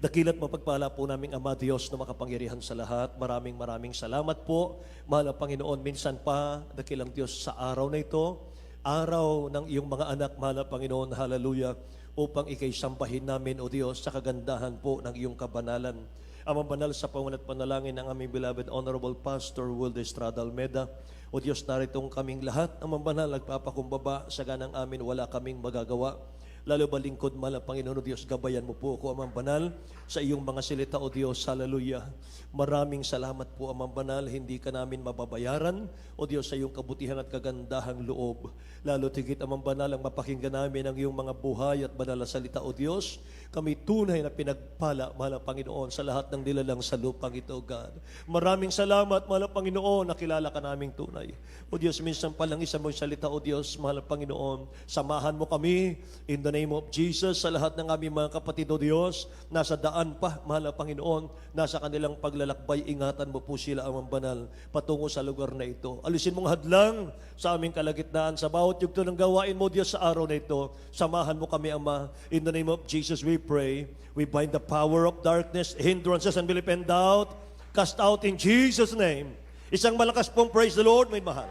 Dakila't mapagpala po naming Ama Diyos na makapangyarihan sa lahat. Maraming salamat po. Mahal na Panginoon, minsan pa, dakilang Diyos sa araw na ito, araw ng iyong mga anak, mahal na Panginoon, hallelujah, upang ikay sambahin namin, O Diyos, sa kagandahan po ng iyong kabanalan. Amang banal sa pangunan at panalangin ng aming beloved Honorable Pastor Will Estrada Almeda. O Diyos, naritong kaming lahat, amang banal, nagpapakumbaba sa ganang amin, wala kaming magagawa. Lalo ba lingkod, mahal na Panginoon, O Diyos, gabayan mo po ako, Amang Banal, sa iyong mga salita, O Diyos, hallelujah. Maraming salamat po, Amang Banal, hindi ka namin mababayaran, O Diyos, sa iyong kabutihan at kagandahang loob. Lalo tigit, Amang Banal, ang mapakinggan namin ang iyong mga buhay at banal na salita, O Diyos. Kami tunay na pinagpala, mahal na Panginoon, sa lahat ng nilalang sa lupang ito, God. Maraming salamat, mahal na Panginoon, nakilala ka naming tunay. O Diyos, minsan pa lang isa mong salita, O Diyos, mahal na Panginoon, samahan mo kami in the name of Jesus sa lahat ng aming mga kapatid, O Diyos, nasa daan pa, mahal na Panginoon, nasa kanilang paglalakbay, ingatan mo po sila, Amang Banal, patungo sa lugar na ito. Alisin mong hadlang sa aming kalagitnaan, sa bawat yugto ng gawain mo, Diyos, sa araw na ito. Samahan mo kami, Ama, in the name of Jesus we pray. We bind the power of darkness, hindrances, unbelief, and doubt, cast out in Jesus' name. Isang malakas pong praise the Lord, may mahal.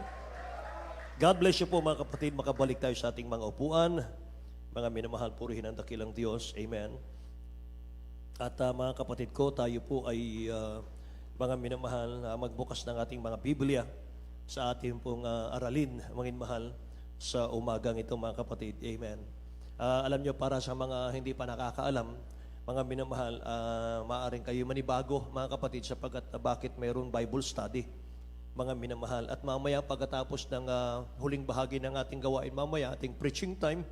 God bless you po, mga kapatid. Makabalik tayo sa ating mga upuan. Mga minamahal, purihin ang dakilang Diyos. Amen. At mga kapatid ko, tayo po ay mga minamahal, magbukas ng ating mga Biblia sa ating pong aralin, mga mahal, sa umagang ito, mga kapatid. Amen. Alam nyo, para sa mga hindi pa nakakaalam, mga minamahal, maaaring kayo manibago, mga kapatid, sapagkat bakit mayroong Bible study, mga minamahal. At mamaya, pagkatapos ng huling bahagi ng ating gawain, mamaya, ating preaching time,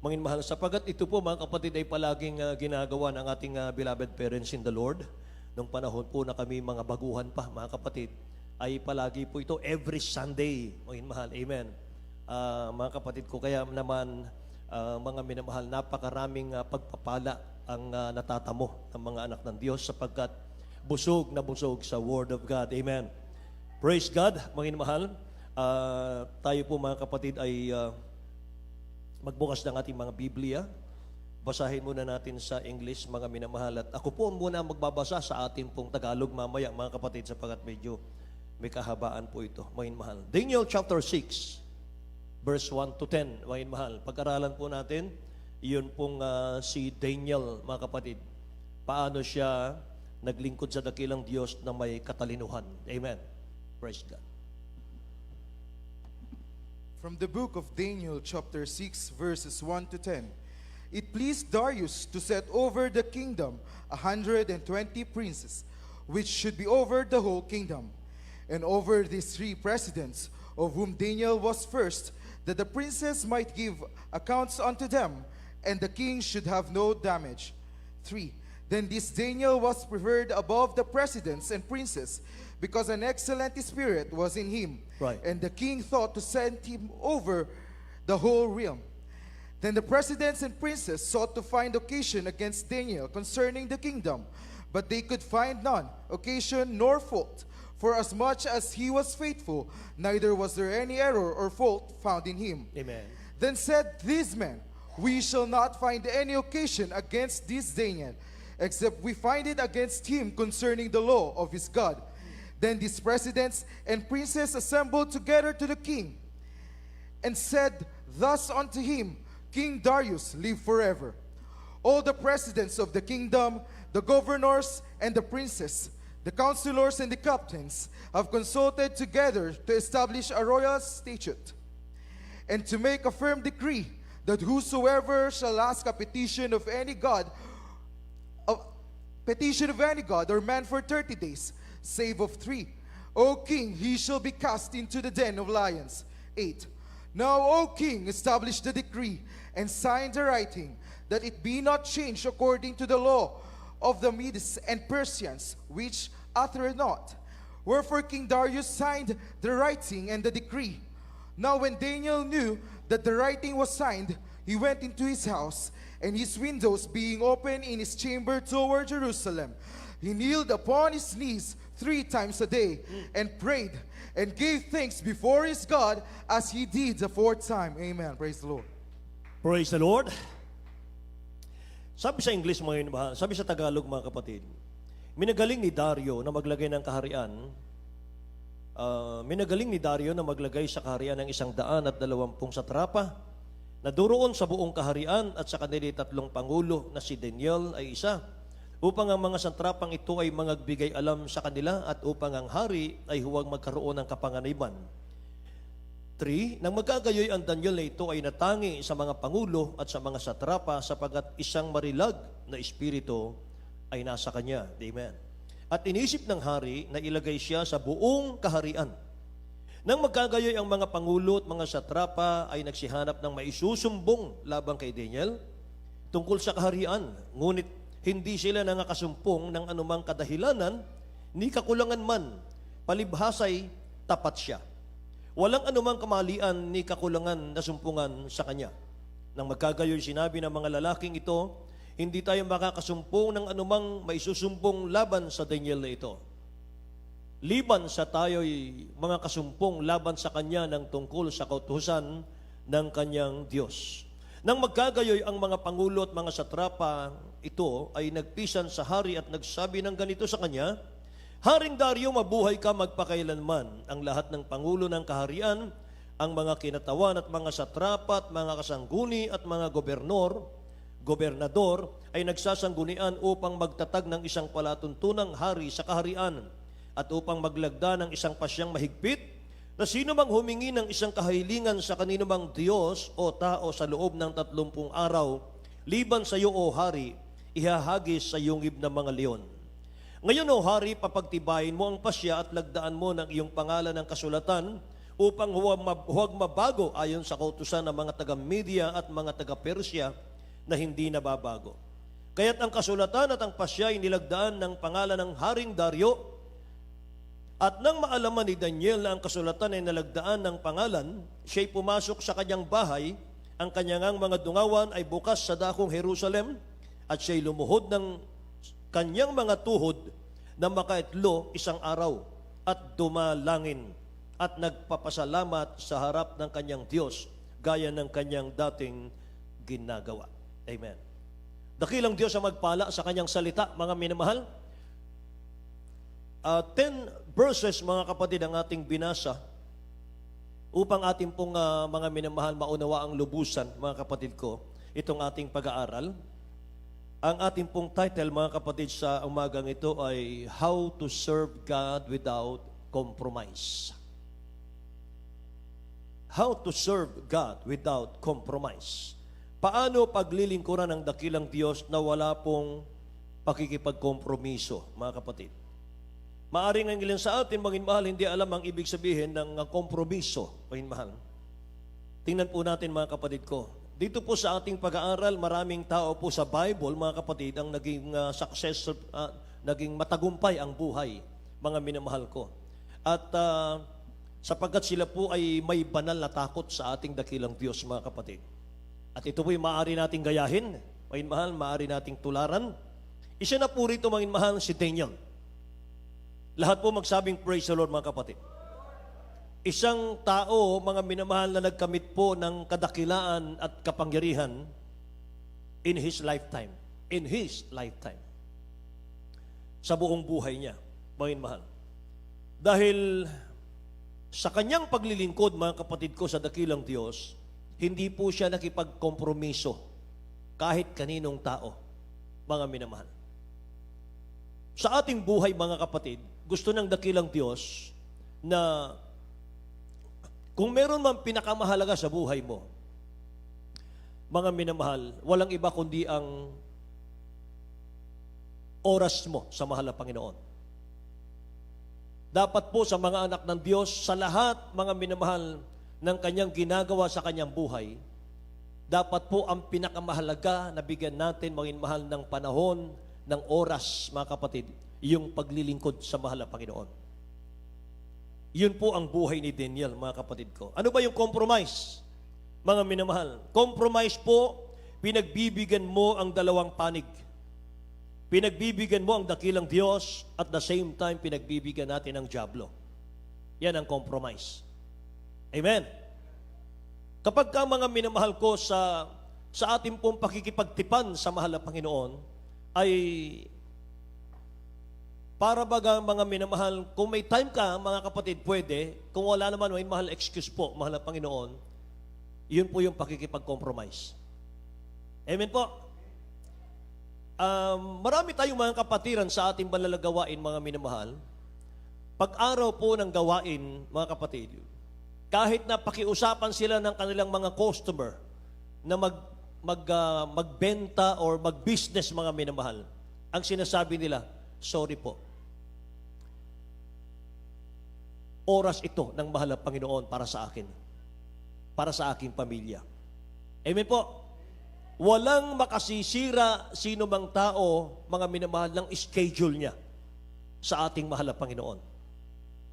mga mahal, sapagat ito po, mga kapatid, ay palaging ginagawa ng ating beloved parents in the Lord. Nung panahon po na kami mga baguhan pa, mga kapatid, ay palagi po ito every Sunday, mga mahal. Amen. Mga kapatid ko, kaya naman, mga minamahal, napakaraming pagpapala ang natatamo ng mga anak ng Diyos sapagkat busog na busog sa Word of God. Amen. Praise God, mga mahal. Tayo po, mga kapatid, ay magbukas ng ating mga Biblia. Basahin muna natin sa English, mga minamahal. At ako po muna magbabasa sa ating pong Tagalog mamaya, mga kapatid, sapagkat medyo may kahabaan po ito, mga mahal. Daniel chapter 6, verse 1 to 10, mga mahal. Pag-aralan po natin, iyon pong si Daniel, mga kapatid. Paano siya naglingkod sa dakilang Diyos na may katalinuhan. Amen. Praise God. From the book of Daniel, chapter 6, verses 1 to 10. It pleased Darius to set over the kingdom 120 princes, which should be over the whole kingdom, and over these 3 presidents, of whom Daniel was first, that the princes might give accounts unto them, and the king should have no damage. 3. Then this Daniel was preferred above the presidents and princes, because an excellent spirit was in him. Right. And the king thought to send him over the whole realm. Then the presidents and princes sought to find occasion against Daniel concerning the kingdom, but they could find none, occasion nor fault. For as much as he was faithful, neither was there any error or fault found in him. Amen. Then said these men, we shall not find any occasion against this Daniel, except we find it against him concerning the law of his God. Then these presidents and princes assembled together to the king, and said thus unto him, King Darius, live forever. All the presidents of the kingdom, the governors and the princes, the counselors and the captains, have consulted together to establish a royal statute, and to make a firm decree, that whosoever shall ask a petition of any god, or man for 30 days, save of 3. O king, he shall be cast into the den of lions. 8. Now, O king, establish the decree, and sign the writing, that it be not changed according to the law of the Medes and Persians, which uttereth not. Wherefore King Darius signed the writing and the decree. Now when Daniel knew that the writing was signed, he went into his house, and his windows being open in his chamber toward Jerusalem, he kneeled upon his knees 3 times a day, and prayed, and gave thanks before his God, as he did the 4th time. Amen. Praise the Lord. Praise the Lord. Sabi sa English mga minamahal, sabi sa Tagalog mga kapatid, minagaling ni Dario na maglagay ng kaharian, minagaling ni Dario na maglagay sa kaharian ng 120 satrapa, na duroon sa buong kaharian at sa kanila 3 pangulo na si Daniel ay isa, upang ang mga satrapang ito ay mangagbigay alam sa kanila at upang ang hari ay huwag magkaroon ng kapanganiban. 3. Nang magkagayoy ang Daniel na ito ay natangi sa mga pangulo at sa mga satrapa sapagat isang marilag na espiritu ay nasa kanya. Amen. At inisip ng hari na ilagay siya sa buong kaharian. Nang magkagayoy ang mga pangulo at mga satrapa ay nagsihanap ng maisusumbong labang kay Daniel tungkol sa kaharian. Ngunit hindi sila nangakasumpong ng anumang kadahilanan ni kakulangan man, palibhasay tapat siya. Walang anumang kamalian ni kakulangan na sumpungan sa kanya. Nang magkagayoy sinabi ng mga lalaking ito, hindi tayo makakasumpong ng anumang maisusumpong laban sa Daniel na ito. Liban sa tayo'y mga kasumpong laban sa kanya ng tungkol sa kautusan ng kanyang Diyos. Nang magkagayoy ang mga pangulo at mga satrapa ito ay nagpisan sa hari at nagsabi ng ganito sa kanya, Haring Dario, mabuhay ka magpakailanman. Ang lahat ng pangulo ng kaharian, ang mga kinatawan at mga satrapa at mga kasangguni at mga gobernador ay nagsasanggunian upang magtatag ng isang palatuntunang hari sa kaharian at upang maglagda ng isang pasyang mahigpit na sino mang humingi ng isang kahilingan sa kanino mang Diyos o tao sa loob ng 30 araw, liban sa iyo o hari, ihahagis sa yungib ng mga leon. Ngayon o hari, papagtibayin mo ang pasya at lagdaan mo ng iyong pangalan ng kasulatan upang huwag mabago ayon sa kautusan ng mga taga-Media at mga taga-Persya na hindi nababago. Kaya't ang kasulatan at ang pasya ay nilagdaan ng pangalan ng Haring Dario. At nang maalaman ni Daniel na ang kasulatan ay nalagdaan ng pangalan, siya'y pumasok sa kanyang bahay, ang kanyang mga dungawan ay bukas sa dakong Jerusalem, at siya'y lumuhod ng kanyang mga tuhod na makaitlo 1 araw at dumalangin at nagpapasalamat sa harap ng kanyang Diyos gaya ng kanyang dating ginagawa. Amen. Dakilang Diyos ang magpala sa kanyang salita, mga minamahal. 10 verses, mga kapatid, ang ating binasa upang ating pong mga minamahal maunawa ang lubusan, mga kapatid ko, itong ating pag-aaral. Ang ating pong title, mga kapatid, sa umagang ito ay How to Serve God Without Compromise. How to Serve God Without Compromise. Paano paglilingkuran ng dakilang Diyos na wala pong pakikipagkompromiso, mga kapatid? Maaring ang ilan sa atin, mga mahal, hindi alam ang ibig sabihin ng kompromiso, mga mahal. Tingnan po natin, mga kapatid ko. Dito po sa ating pag-aaral, maraming tao po sa Bible, mga kapatid, ang naging naging matagumpay ang buhay, mga minamahal ko. At sapagkat sila po ay may banal na takot sa ating dakilang Diyos, mga kapatid. At ito po ay maaari nating gayahin, mga mahal, maaari nating tularan. Isa na po rito, mga mahal, si Daniel. Lahat po magsabing praise the Lord, mga kapatid. Isang tao, mga minamahal, na nagkamit po ng kadakilaan at kapangyarihan in his lifetime. In his lifetime. Sa buong buhay niya, mga minamahal. Dahil sa kanyang paglilingkod, mga kapatid ko, sa dakilang Diyos, hindi po siya nakipagkompromiso kahit kaninong tao, mga minamahal. Sa ating buhay, mga kapatid, gusto ng dakilang Diyos na kung meron man pinakamahalaga sa buhay mo, mga minamahal, walang iba kundi ang oras mo sa mahal na Panginoon. Dapat po sa mga anak ng Diyos, sa lahat, mga minamahal, ng kanyang ginagawa sa kanyang buhay, dapat po ang pinakamahalaga na bigyan natin, mga minamahal, ng panahon, ng oras, mga kapatid, yung paglilingkod sa mahal na Panginoon. Yun po ang buhay ni Daniel, mga kapatid ko. Ano ba yung compromise? Mga minamahal, compromise po, pinagbibigyan mo ang dalawang panig. Pinagbibigyan mo ang dakilang Diyos at the same time, pinagbibigyan natin ang dyablo. Yan ang compromise. Amen. Kapag ka, mga minamahal ko, sa sa ating pong pakikipagtipan sa mahal na Panginoon ay para baga mga minamahal, kung may time ka, mga kapatid, pwede. Kung wala naman, may mahal excuse po, mahal na Panginoon, yun po yung pakikipag-compromise. Amen po. Marami tayong mga kapatiran sa ating balalagawain, mga minamahal. Pag-araw po ng gawain, mga kapatid, kahit na pakiusapan sila ng kanilang mga customer na magbenta or mag-business, mga minamahal, ang sinasabi nila, sorry po. Oras ito ng mahal na Panginoon para sa akin, para sa aking pamilya. Amen po. Walang makasisira sino mang tao, mga minamahal, ng schedule niya sa ating mahal na Panginoon.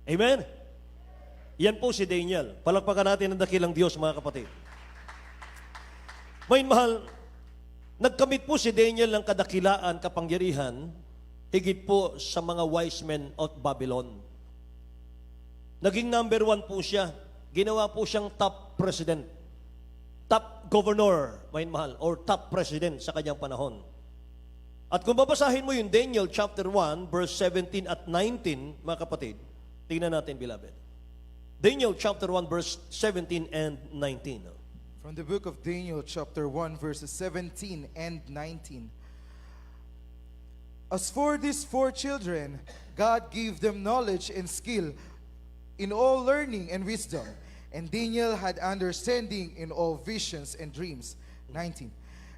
Amen? Yan po si Daniel. Palakpakan natin ang dakilang Diyos, mga kapatid. May mahal, nagkamit po si Daniel ng kadakilaan, kapangyarihan, higit po sa mga wise men of Babylon. Naging number 1 po siya. Ginawa po siyang top president, top governor, may mahal, or top president sa kanyang panahon. At kung babasahin mo yung Daniel chapter 1, verse 17 at 19, mga kapatid, tingnan natin, beloved. Daniel chapter 1, verse 17 and 19. From the book of Daniel, chapter 1, verses 17 and 19. As for these 4 children, God gave them knowledge and skill in all learning and wisdom. And Daniel had understanding in all visions and dreams. 19.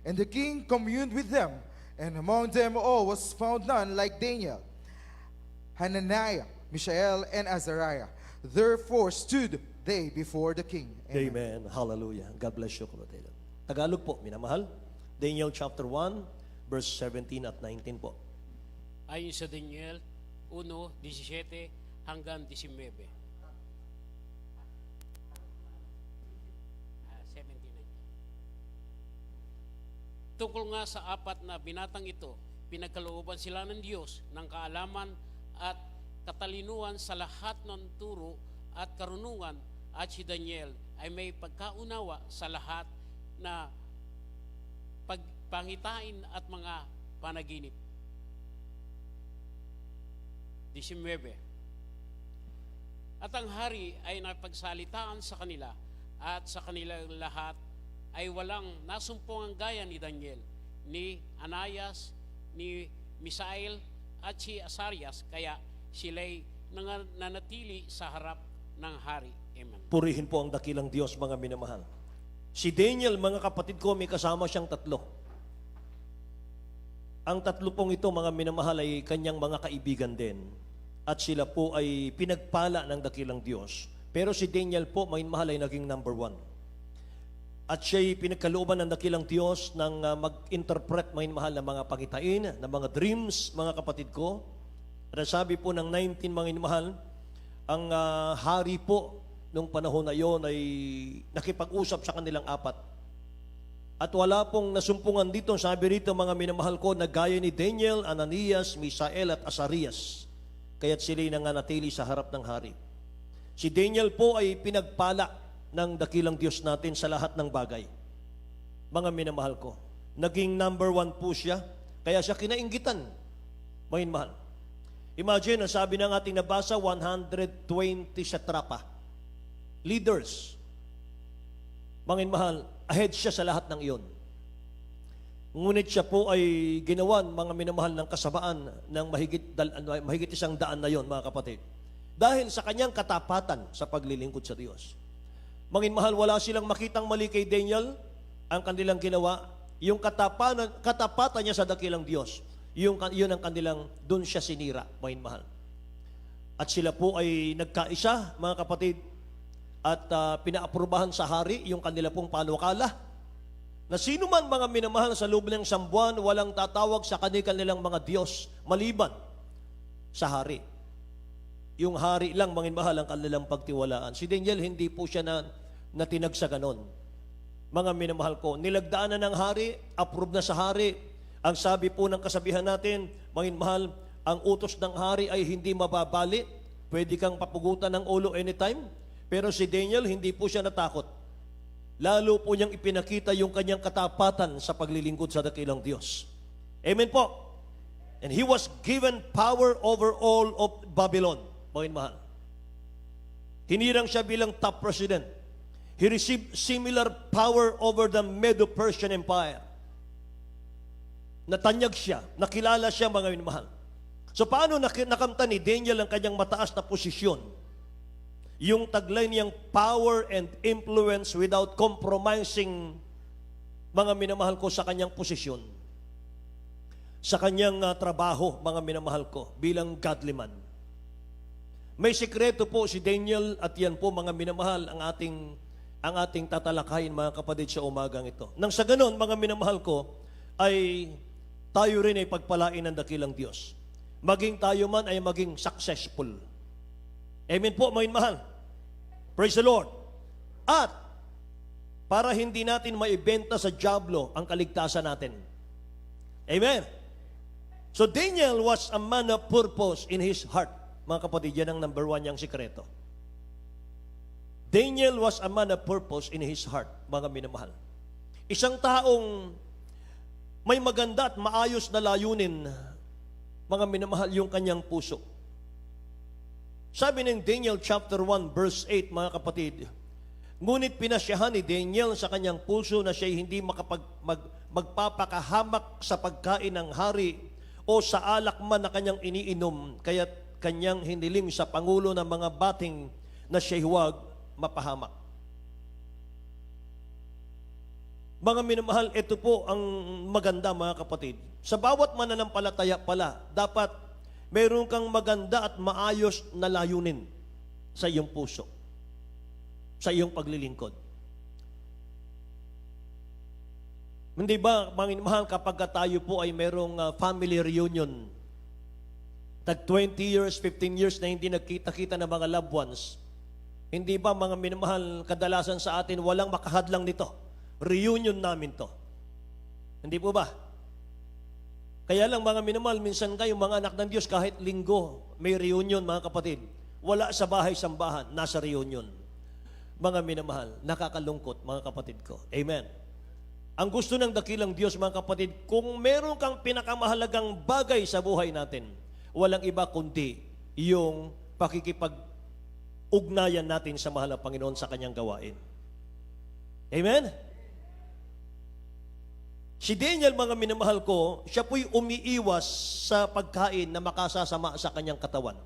And the king communed with them, and among them all was found none like Daniel, Hananiah, Mishael, and Azariah. Therefore stood they before the king. Amen. Hallelujah. God bless you, kapatid. Tagalog po, minamahal. Daniel chapter 1, verse 17 at 19 po. Ayon sa Daniel 1:17 hanggang 19. 17. Tungkol nga sa 4 na binatang ito, pinagkalooban sila ng Diyos ng kaalaman at katalinuhan sa lahat ng turo at karunungan, at si Daniel ay may pagkaunawa sa lahat na pangitain at mga panaginip. 19. At ang hari ay napagsalitaan sa kanila, at sa kanilang lahat ay walang nasumpungang gaya ni Daniel, ni Ananias, ni Misael, at si Azarias, kaya sila'y nanatili sa harap ng hari. Amen. Purihin po ang dakilang Diyos, mga minamahal. Si Daniel, mga kapatid ko, may kasama siyang 3. Ang 3 pong ito, mga minamahal, ay kanyang mga kaibigan din. At sila po ay pinagpala ng dakilang Diyos. Pero si Daniel po, mga minamahal, ay naging number 1. At siya'y pinagkalooban ng dakilang Diyos ng mag-interpret, mga minamahal, ng mga pangitain, ng mga dreams, mga kapatid ko. At sabi po ng 19, mga minamahal, ang hari po nung panahon na yon ay nakipag-usap sa kanilang 4. At wala pong nasumpungan dito, sabi rito, mga minamahal ko, na gaya ni Daniel, Ananias, Misael at Azarias. Kaya't sila'y nanganatili sa harap ng hari. Si Daniel po ay pinagpala ng dakilang Diyos natin sa lahat ng bagay. Mga minamahal ko, naging number 1 po siya, kaya siya kinainggitan. Mga minamahal. Imagine, ang sabi ng ating nabasa, 120 satrapa. Leaders. Mga mahal, ahead siya sa lahat ng iyon. Ngunit siya po ay ginawan, mga minamahal, ng kasabaan ng mahigit 100 na yon, mga kapatid. Dahil sa kanyang katapatan sa paglilingkod sa Diyos. Mga mahal, wala silang makitang mali kay Daniel. Ang kanilang ginawa, yung katapatan niya sa dakilang Diyos. Yun ang kanilang, doon siya sinira, mga mahal. At sila po ay nagkaisa, mga kapatid, at pinaaprubahan sa hari yung kanila pong panukala na sino man, mga minamahal, sa loob ng 1 buwan, walang tatawag sa kanilang mga Diyos maliban sa hari. Yung hari lang, mga minamahal, ang kanilang pagtiwalaan. Si Daniel, hindi po siya natinag sa ganon. Mga minamahal ko, nilagdaan na ng hari, approve na sa hari. Ang sabi po ng kasabihan natin, mga minamahal, ang utos ng hari ay hindi mababali. Pwede kang papugutan ng ulo anytime. Pero si Daniel, hindi po siya natakot. lalo po niyang ipinakita yung kanyang katapatan sa paglilingkod sa dakilang Diyos. Amen po. And he was given power over all of Babylon. Mga mahal. Hinirang siya bilang top president. He received similar power over the Medo-Persian Empire. Natanyag siya, nakilala siya, mga minamahal. So paano nakamta ni Daniel ang kanyang mataas na posisyon? Yung taglay niyang power and influence without compromising, mga minamahal ko, sa kanyang posisyon. Sa kanyang trabaho, mga minamahal ko, bilang godly man. May sikreto po si Daniel at yan po, mga minamahal, ang ating tatalakayin, mga kapatid, sa umagang ito. Nang sa ganon, mga minamahal ko, ay tayo rin ay pagpalain ng dakilang Diyos. Maging tayo man ay maging successful. Amen po, mga minamahal. Praise the Lord. At para hindi natin maibenta sa dyablo ang kaligtasan natin. Amen. So Daniel was a man of purpose in his heart. Mga kapatid, yan ang number 1 niyang sikreto. Daniel was a man of purpose in his heart, mga minamahal. Isang taong may maganda at maayos na layunin, mga minamahal, yung kanyang puso. Sabi ng Daniel chapter 1 verse 8, mga kapatid, ngunit pinasyahan ni Daniel sa kanyang puso na siya hindi magpapakahamak sa pagkain ng hari o sa alak man na kanyang iniinom, kaya kanyang hiniling sa pangulo ng mga bating na siya huwag mapahamak. Mga minamahal, ito po ang maganda, mga kapatid. Sa bawat mananampalataya pala, dapat meron kang maganda at maayos na layunin sa iyong puso, sa iyong paglilingkod. Hindi ba, mga minamahal, kapag tayo po ay merong family reunion, tag 20 years, 15 years na hindi nagkita-kita ng mga loved ones, hindi ba, mga minamahal, kadalasan sa atin, walang makahadlang nito? Reunion namin to. Hindi po ba? Kaya lang, mga minamahal, minsan kayo, mga anak ng Diyos, kahit linggo, may reunion, mga kapatid. Wala sa bahay-sambahan, nasa reunion. Mga minamahal, nakakalungkot, mga kapatid ko. Amen. Ang gusto ng dakilang Diyos, mga kapatid, kung meron kang pinakamahalagang bagay sa buhay natin, walang iba kundi yung pakikipag-ugnayan natin sa mahal na Panginoon sa kanyang gawain. Amen? Si Daniel, mga minamahal ko, siya po'y umiiwas sa pagkain na makasasama sa kanyang katawan.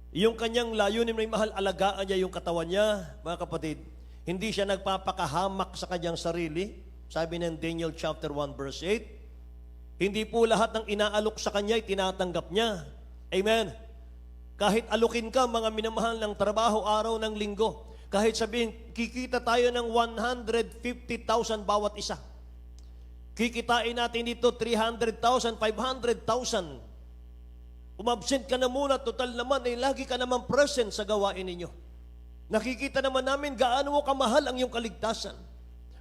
Yung kanyang layunin, may mahal, alagaan niya yung katawan niya, mga kapatid. Hindi siya nagpapakahamak sa kanyang sarili. Sabi ng Daniel chapter 1 verse 8. Hindi po lahat ng inaalok sa kanya ay tinatanggap niya. Amen. Kahit alukin ka, mga minamahal, ng trabaho araw ng linggo, kahit sabihin, kikita tayo ng 150,000 bawat isa. Kikitain natin dito 300,000, 500,000. Umabsent ka na muna, total naman, lagi ka naman present sa gawain ninyo. Nakikita naman namin gaano mo kamahal ang iyong kaligtasan.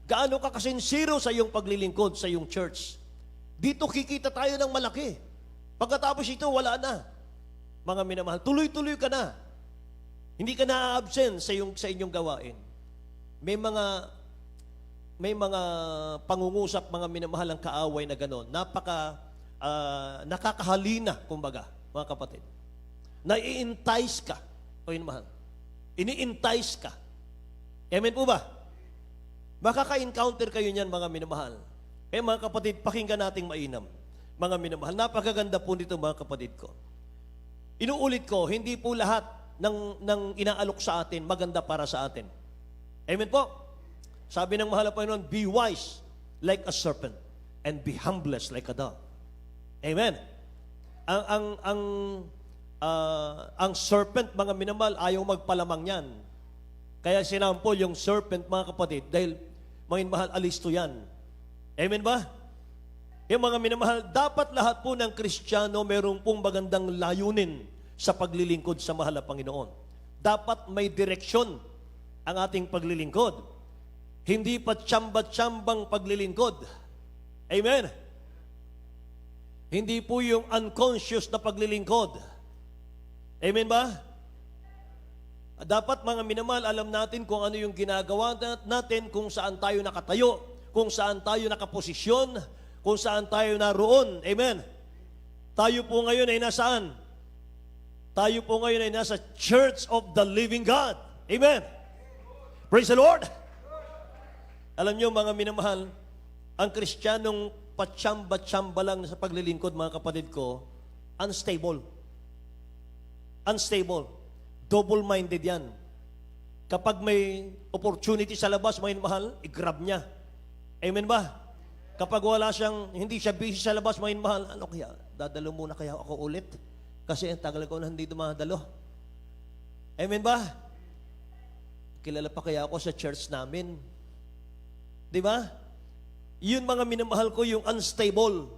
Gaano ka kasinsiro sa iyong paglilingkod sa iyong church. Dito kikita tayo ng malaki. Pagkatapos ito, wala na. Mga minamahal, tuloy-tuloy ka na. Hindi ka na-absent sa inyong gawain. May mga pangungusap, mga minamahal, ang kaaway na gano'n. Nakakahalina, kumbaga, mga kapatid. Nai-entice ka. O yun, mahal. Ini-entice ka. Amen po ba? Makaka-encounter kayo niyan, mga minamahal. Mga kapatid, pakinggan nating mainam. Mga minamahal, napakaganda po nito, mga kapatid ko. Inuulit ko, hindi po lahat ng inaalok sa atin maganda para sa atin. Amen po? Sabi ng mahal na Panginoon, be wise like a serpent and be humbless like a dove. Amen. Ang serpent, mga minamahal, ayaw magpalamang yan. Kaya sinampol yung serpent, mga kapatid, dahil, mga minamahal, alisto yan. Amen ba? Yung mga minamahal, dapat lahat po ng Kristiyano merong pong magandang layunin sa paglilingkod sa mahal na Panginoon. Dapat may direksyon ang ating paglilingkod. Hindi pa tsamba-tsambang paglilingkod. Amen? Hindi po yung unconscious na paglilingkod. Amen ba? Dapat mga minamahal, alam natin kung ano yung ginagawa natin, kung saan tayo nakatayo, kung saan tayo nakaposisyon, kung saan tayo naroon. Amen. Tayo po ngayon ay nasaan? Tayo po ngayon ay nasa Church of the Living God. Amen. Praise the Lord. Alam nyo mga minamahal, ang Kristiyanong patsamba-tsamba lang sa paglilingkod, mga kapatid ko, unstable. Unstable. Double-minded yan. Kapag may opportunity sa labas, mga minamahal, i-grab niya. Amen ba? Kapag wala siyang, hindi siya busy sa labas, mga minamahal, ano kaya, dadalo muna kaya ako ulit? Kasi ang tagal ko na hindi dumadalo. Amen ba? Kilala pa kaya ako sa church namin? Di ba? Yun mga minamahal ko, yung unstable,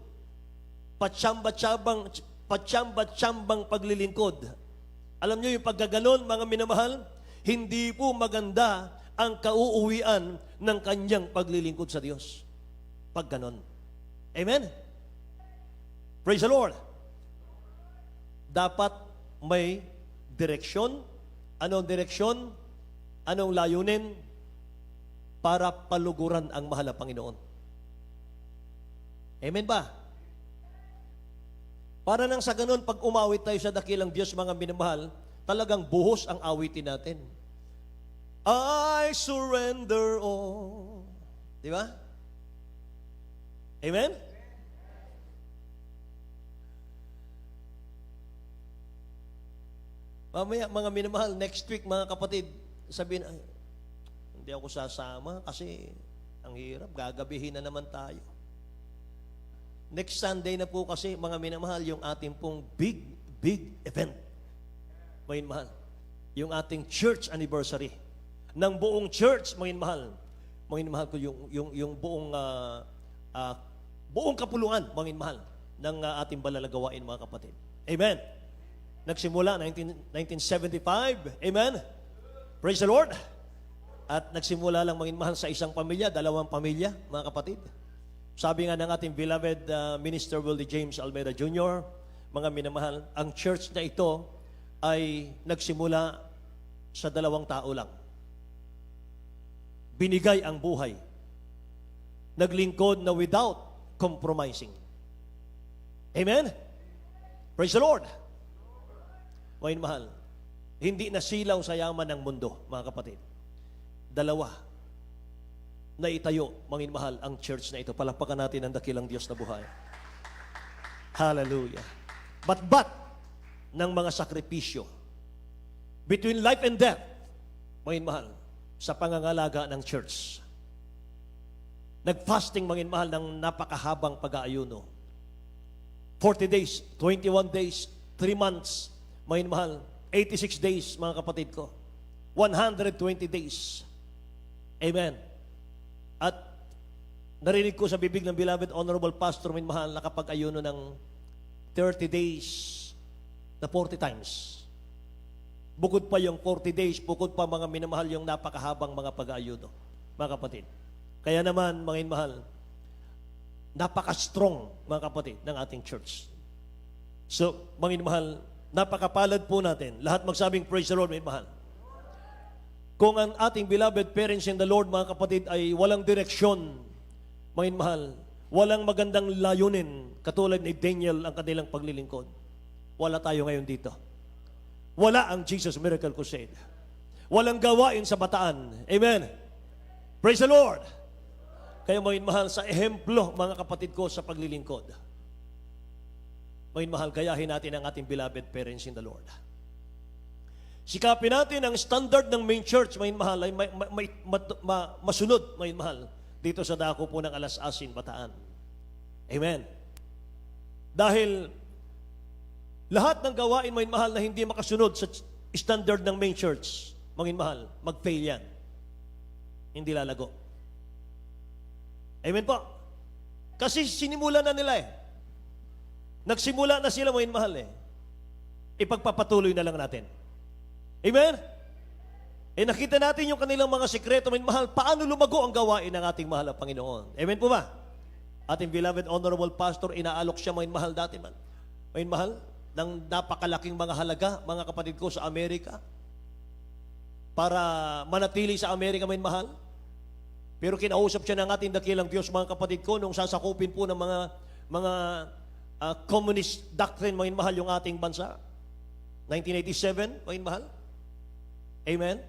patsamba-tsambang paglilingkod. Alam nyo yung pagkaganon, mga minamahal, hindi po maganda ang kauuwian ng kanyang paglilingkod sa Diyos. Pag ganon. Amen? Praise the Lord. Dapat may direksyon. Anong direksyon? Anong layunin? Para paluguran ang mahal na Panginoon. Amen ba? Para nang sa ganun, pag umawit tayo sa dakilang Diyos, mga minamahal, talagang buhos ang awitin natin. I surrender all. Di ba? Amen? Mamaya, mga minamahal, next week, mga kapatid, sabihin, ay, hindi ako sasama kasi ang hirap, gagabihin na naman tayo. Next Sunday na po kasi, mga minamahal, yung ating pong big event. Mga minamahal, yung ating church anniversary. Ng buong church, mga minamahal. Mga minamahal ko, yung buong kapulungan, mga minamahal, ng ating balalagawain, mga kapatid. Amen. Nagsimula 1975. Amen. Praise the Lord. At nagsimula lang maging mahal sa isang pamilya, dalawang pamilya, mga kapatid. Sabi nga ng ating beloved Minister Willie James Almeida Jr., mga minamahal, ang church na ito ay nagsimula sa 2 tao lang. Binigay ang buhay. Naglingkod na without compromising. Amen? Praise the Lord. Mga mahal, hindi nasilaw sa yaman ng mundo, mga kapatid. 2 na itayo, mga mahal, ang church na ito. Palakpakan natin ang dakilang Diyos na buhay. Hallelujah. Bat ng mga sakripisyo between life and death, mga mahal, sa pangangalaga ng church. Nag-fasting, mga mahal, ng napakahabang pag-aayuno. 40 days, 21 days, 3 months, mga mahal, 86 days, mga kapatid ko. 120 days. Amen. At narinig ko sa bibig ng beloved Honorable Pastor, mga mahal, na kapag ayuno ng 30 days na 40 times. Bukod pa yung 40 days, bukod pa mga minamahal yung napakahabang mga pag-aayuno, mga kapatid. Kaya naman, mga mahal, napaka-strong, mga kapatid, ng ating church. So, mga mahal, napakapalad po natin. Lahat magsabing praise the Lord, mga mahal. Kung ang ating beloved parents in the Lord, mga kapatid, ay walang direksyon, mga mahal, walang magandang layunin, katulad ni Daniel ang kanilang paglilingkod, wala tayo ngayon dito. Wala ang Jesus Miracle Crusade. Walang gawain sa Bataan. Amen. Praise the Lord. Kaya mga mahal, sa ehemplo, mga kapatid ko, sa paglilingkod, mga mahal, gayahin natin ang ating beloved parents in the Lord. Sikapin natin ang standard ng main church, mga mahal, ay masunod, mga mahal, dito sa dako po ng Alas Asin, Bataan. Amen. Dahil lahat ng gawain, mga mahal, na hindi makasunod sa standard ng main church, mga mahal, mag-fail yan. Hindi lalago. Amen po. Kasi sinimula na nila eh. Nagsimula na sila, mga mahal eh. Ipagpapatuloy na lang natin. Amen? Nakita natin yung kanilang mga sikreto, mga mahal, paano lumago ang gawain ng ating mahal na Panginoon. Amen po ba? Ating beloved Honorable Pastor, inaalok siya, mga mahal, dati man. Mga mahal, ng napakalaking mga halaga, mga kapatid ko, sa Amerika. para manatili sa Amerika, may mahal. Pero kinausap siya ng ating dakilang Diyos, mga kapatid ko, nung sasakupin po ng mga communist doctrine, mga mahal, yung ating bansa. 1987, mga mahal. Amen?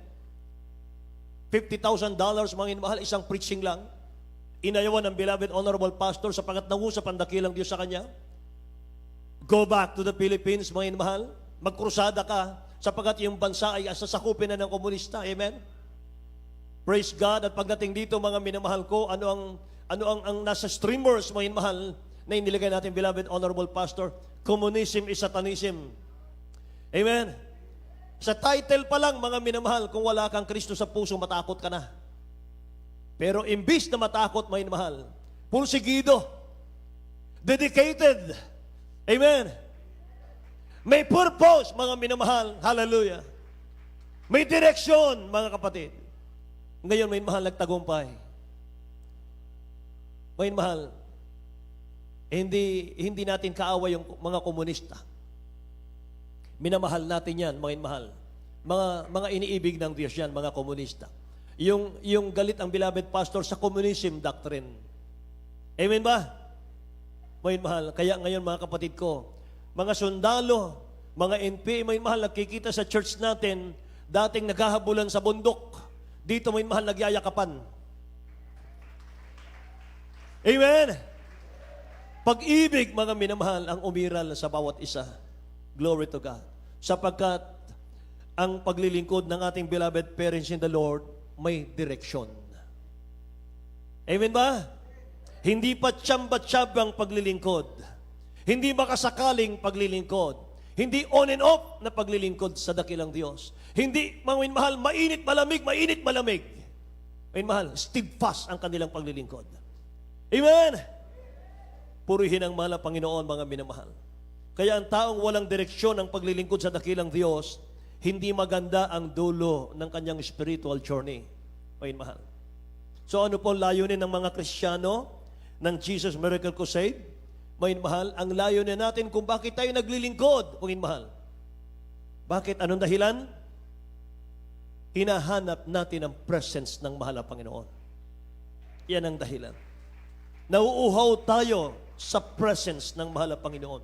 $50,000, mga mahal, isang preaching lang. Inayawan ng beloved honorable pastor sapagat nangusap ang dakilang Diyos sa kanya. Go back to the Philippines, mga mahal. Magkrusada ka sapagat yung bansa ay sasakupin na ng komunista. Amen? Praise God. At pagdating dito, mga minamahal ko, ano ang nasa streamers, mga mahal, na inilagay natin, beloved honorable pastor? Communism is Satanism. Amen? Sa title pa lang, mga minamahal, kung wala kang Kristo sa puso, matakot ka na. Pero imbis na matakot, mga minamahal, pursigido, dedicated, amen? May purpose, mga minamahal, hallelujah. May direksyon, mga kapatid. Ngayon, may mahal nagtagumpay. May mahal, hindi natin kaaway yung mga komunista. Minamahal natin yan, mga mahal. Mga iniibig ng Diyos yan, mga komunista. Yung galit ang beloved pastor sa communism doctrine. Amen ba? Mga mahal. Kaya ngayon, mga kapatid ko, mga sundalo, mga NP, mga mahal, nagkikita sa church natin, dating naghahabulan sa bundok. Dito, mga mahal, nagyayakapan. Amen? Pag-ibig, mga minamahal, ang umiral sa bawat isa. Glory to God. Sapagkat ang paglilingkod ng ating beloved parents in the Lord, may direksyon. Amen ba? Hindi pa tsamba-tsabang paglilingkod. Hindi makasakaling paglilingkod. Hindi on and off na paglilingkod sa dakilang Diyos. Hindi, mga mahal, mainit, malamig, mainit, malamig. Mga mahal, steadfast ang kanilang paglilingkod. Amen? Purihin ang mahal ng Panginoon, mga minamahal. Kaya ang taong walang direksyon ng paglilingkod sa dakilang Diyos, hindi maganda ang dulo ng kanyang spiritual journey. Mga mahal. So ano po layunin ng mga Kristiyano ng Jesus Miracle Crusade? Mga mahal, ang layunin natin kung bakit tayo naglilingkod, mga mahal. Bakit? Anong dahilan? Hinahanap natin ang presence ng mahal na Panginoon. Yan ang dahilan. Nauuhaw tayo sa presence ng mahal na Panginoon.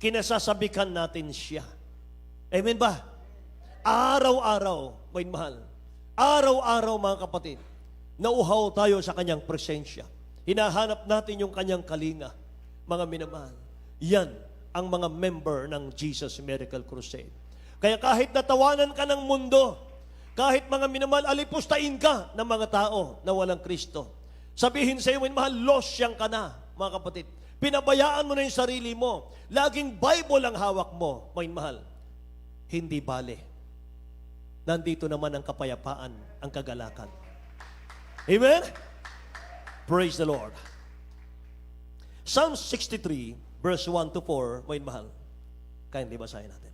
Kinasasabikan natin siya. Amen ba? Araw-araw, may mahal. Araw-araw, mga kapatid, nauuhaw tayo sa kanyang presensya. Hinahanap natin yung kanyang kalinga, mga minamahal. Yan ang mga member ng Jesus Miracle Crusade. Kaya kahit natawanan ka ng mundo, kahit mga minamahal, alipustain ka ng mga tao na walang Kristo. Sabihin sa iyo, mga mahal, lost siyang ka na, mga kapatid. Pinabayaan mo na yung sarili mo. Laging Bible ang hawak mo, mga mahal. Hindi bale. Nandito naman ang kapayapaan, ang kagalakan. Amen? Praise the Lord. Psalm 63, verse 1 to 4, mga mahal. Kindly basahin natin.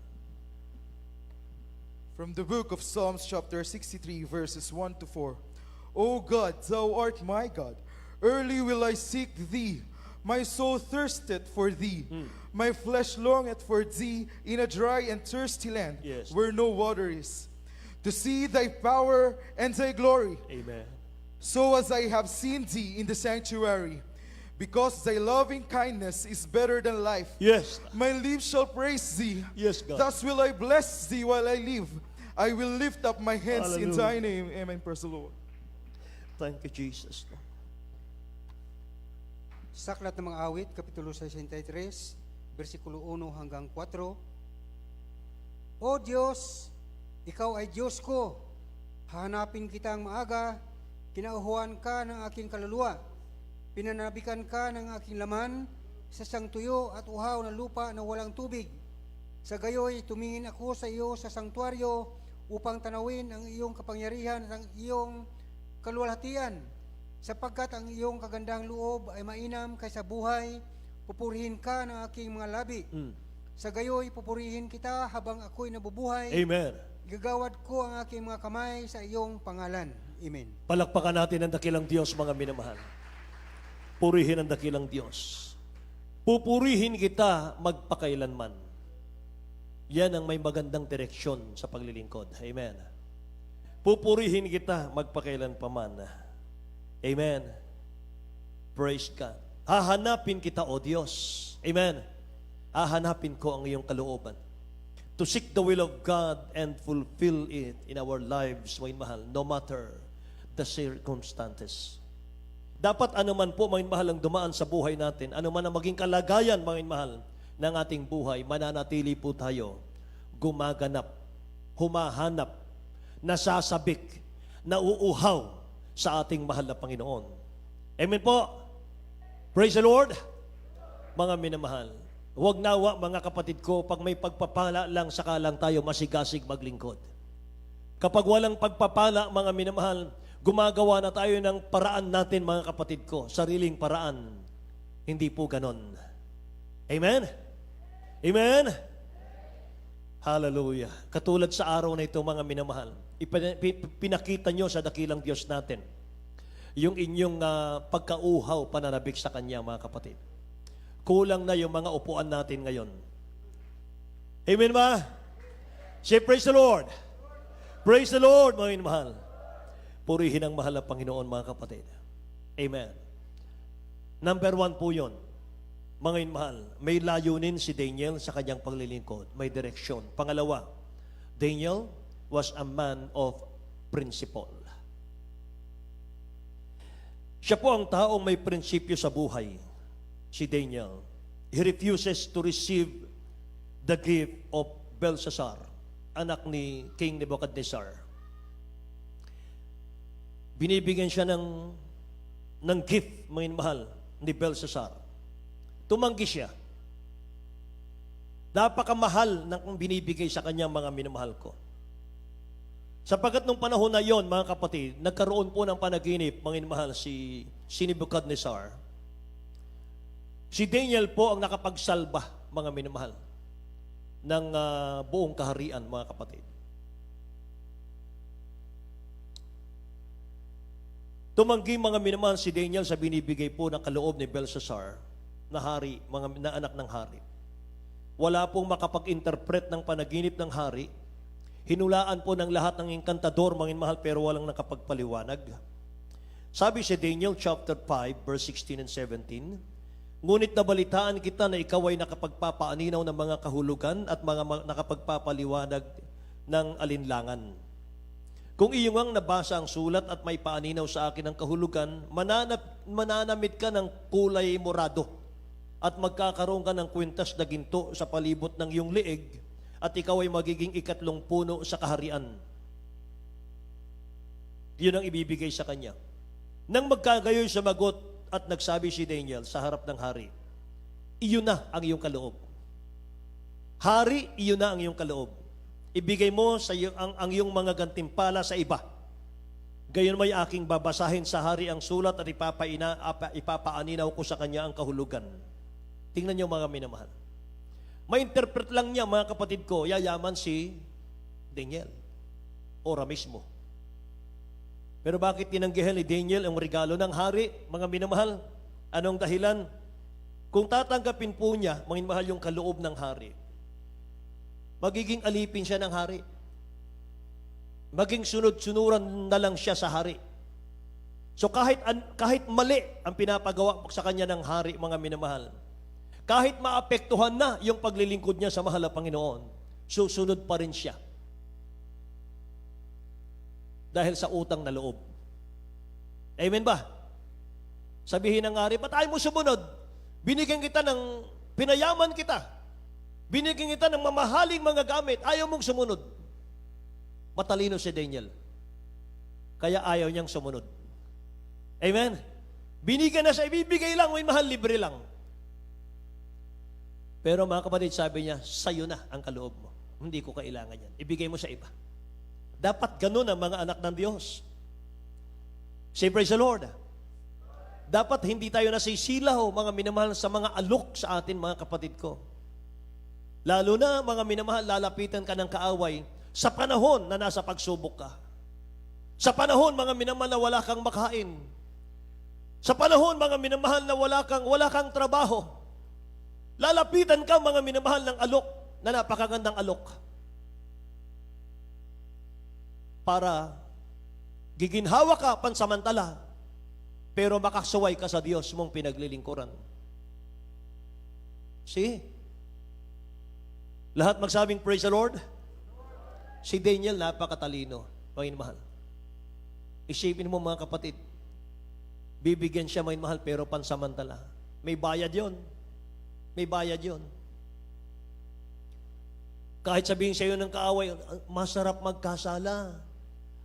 From the book of Psalms chapter 63 verses 1 to 4. O God, thou art my God. Early will I seek thee. My soul thirsteth for thee. My flesh longeth for thee in a dry and thirsty land, Yes. where no water is, to see thy power and thy glory, Amen. so as I have seen thee in the sanctuary. Because thy loving kindness is better than life. Yes. My lips shall praise thee. Yes, God. Thus will I bless thee while I live. I will lift up my hands in Hallelujah. thy name. Amen. Praise the Lord. Thank you, Jesus. Sa Aklat ng mga Awit, Kapitulo 63, versikulo 1 hanggang 4. O Diyos, Ikaw ay Diyos ko. Hahanapin kita ang maaga, kinauhuan ka ng aking kaluluwa. Pinanabikan ka ng aking laman sa siyang tuyo at uhaw na lupa na walang tubig. Sa gayoy, tumingin ako sa iyo sa sanktuaryo upang tanawin ang iyong kapangyarihan at ang iyong kaluwalhatian. Sapagkat ang iyong kagandang loob ay mainam kaysa buhay, pupurihin ka ng aking mga labi. Sa gayoy, pupurihin kita habang ako'y nabubuhay. Amen. Gagawad ko ang aking mga kamay sa iyong pangalan. Amen. Palakpakan natin ang dakilang Diyos, mga minamahal. Purihin ang dakilang Diyos. Pupurihin kita magpakailanman. Yan ang may magandang direksyon sa paglilingkod. Amen. Pupurihin kita magpakailan paman. Amen. Praise God. Hahanapin kita, O Diyos. Amen. Hahanapin ko ang iyong kalooban. To seek the will of God and fulfill it in our lives, mga mahal, no matter the circumstances. Dapat anuman po, mga mahal, ang dumaan sa buhay natin, anuman ang maging kalagayan, mga mahal, ng ating buhay, mananatili po tayo, gumaganap, humahanap, nasasabik, nauuhaw sa ating mahal na Panginoon. Amen po. Praise the Lord. Mga minamahal, huwag nawa mga kapatid ko, pag may pagpapala lang, saka lang tayo masigasig maglingkod. Kapag walang pagpapala, mga minamahal, gumagawa na tayo ng paraan natin, mga kapatid ko, sariling paraan. Hindi po ganon. Amen? Amen? Hallelujah. Katulad sa araw na ito, mga minamahal, pinakita nyo sa dakilang Diyos natin yung inyong pagkauhaw, pananabik sa Kanya, mga kapatid. Kulang na yung mga upuan natin ngayon. Amen ba? Say, praise the Lord. Praise the Lord, mga minamahal. Purihin ang mahal na Panginoon, mga kapatid. Amen. Number 1 po yun. Mga mahal, may layunin si Daniel sa kanyang paglilingkod. May direksyon. Pangalawa, Daniel was a man of principle. Siya po ang taong may prinsipyo sa buhay, si Daniel. He refuses to receive the gift of Belshazzar, anak ni King Nebuchadnezzar. Binibigyan siya ng gift, mga mahal, ni Belshazzar. Tumanggi siya. Napakamahal ng binibigay sa kanya, mga minamahal ko. Sapagat nung panahon na yon, mga kapatid, nagkaroon po ng panaginip, mga minamahal, si Nebuchadnezzar. Si Daniel po ang nakapagsalba, mga minamahal, ng buong kaharian, mga kapatid. Tumanggi, mga minamahal, si Daniel sa binibigay po ng kaloob ni Belshazzar na hari, na anak ng hari. Wala pong makapag-interpret ng panaginip ng hari. Hinulaan po ng lahat ng enkantador, mga mahal, pero walang nakapagpaliwanag. Sabi si Daniel chapter 5, verse 16 and 17, ngunit nabalitaan kita na ikaw ay nakapagpapaaninaw ng mga kahulugan at mga nakapagpapaliwanag ng alinlangan. Kung iyong ang nabasa ang sulat at may paaninaw sa akin ang kahulugan, mananamit ka ng kulay morado at magkakaroon ka ng kwintas na ginto sa palibot ng iyong liig at ikaw ay magiging ikatlong puno sa kaharian. Yun ang ibibigay sa kanya. Nang magkagayoy sumagot at nagsabi si Daniel sa harap ng hari, iyon na ang iyong kaloob. Hari, iyon na ang iyong kaloob. Ibigay mo sa ang iyong mga gantimpala sa iba. Gayon may aking babasahin sa hari ang sulat at ipapaaninaw ko sa kanya ang kahulugan. Tingnan niyo, mga minamahal. Ma-interpret lang niya, mga kapatid ko, yayaman si Daniel. Ora mismo. Pero bakit tinanggihan ni Daniel ang regalo ng hari, mga minamahal? Anong dahilan? Kung tatanggapin po niya, mga minamahal, yung kaloob ng hari, magiging alipin siya ng hari. Maging sunod-sunuran na lang siya sa hari. So kahit mali ang pinapagawa sa kanya ng hari, mga minamahal, kahit maapektuhan na yung paglilingkod niya sa mahal na Panginoon, susunod pa rin siya. Dahil sa utang na loob. Amen ba? Sabihin ng hari, ba't ayaw mo sumunod? Binigyan kita pinayaman kita. Binigyan kita ng mamahaling mga gamit. Ayaw mong sumunod. Matalino si Daniel. Kaya ayaw niyang sumunod. Amen? Binigyan na siya, ibibigay lang, may mahal, libre lang. Pero mga kapatid, sabi niya, sa'yo na ang kaloob mo. Hindi ko kailangan yan. Ibigay mo sa iba. Dapat ganun ang mga anak ng Diyos. Say, praise the Lord. Dapat hindi tayo nasisilaw, mga minamahal, sa mga alok sa atin, mga kapatid ko. Lalo na, mga minamahal, lalapitan ka ng kaaway sa panahon na nasa pagsubok ka. Sa panahon, mga minamahal, na wala kang makain. Sa panahon, mga minamahal, na wala kang trabaho. Lalapitan ka, mga minamahal, ng alok na napakagandang alok para Giginhawa ka pansamantala, pero makasuway ka sa Diyos mong pinaglilingkuran. See? Lahat magsabing praise the Lord. Si Daniel napakatalino, mga mahal. Isipin mo mga kapatid, bibigyan siya mga mahal pero pansamantala. May bayad yon. May bayad yon. Kahit sabihin sa iyo ng kaaway, masarap magkasala.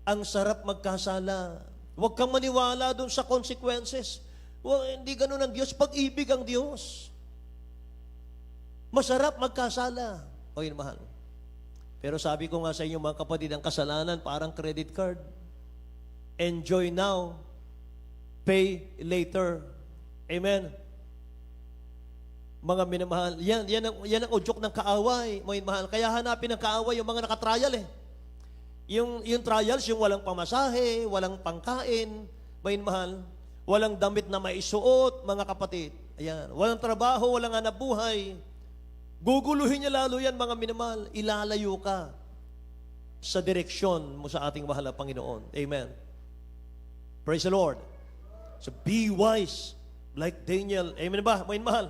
Ang sarap magkasala. Huwag kang maniwala doon sa consequences. Hindi ganun ang Diyos. Pag-ibig ang Diyos. Masarap magkasala. O yun, mahal. Pero sabi ko nga sa inyo mga kapatid, ang kasalanan parang credit card. Enjoy now, pay later. Amen. Mga minamahal, yan ang udyok ng kaaway, mga mahal. Kaya hanapin ng kaaway yung mga nakatrial eh. Yung trials, yung walang pamasahe, walang pangkain, mga mahal. Walang damit na maisuot, mga kapatid. Ayan. Walang trabaho, walang hanap buhay. Guguluhin niya lalo yan, mga minamahal. Ilalayo ka sa direksyon mo sa ating mahal na Panginoon. Amen. Praise the Lord. So be wise like Daniel. Amen ba? Mga mahal.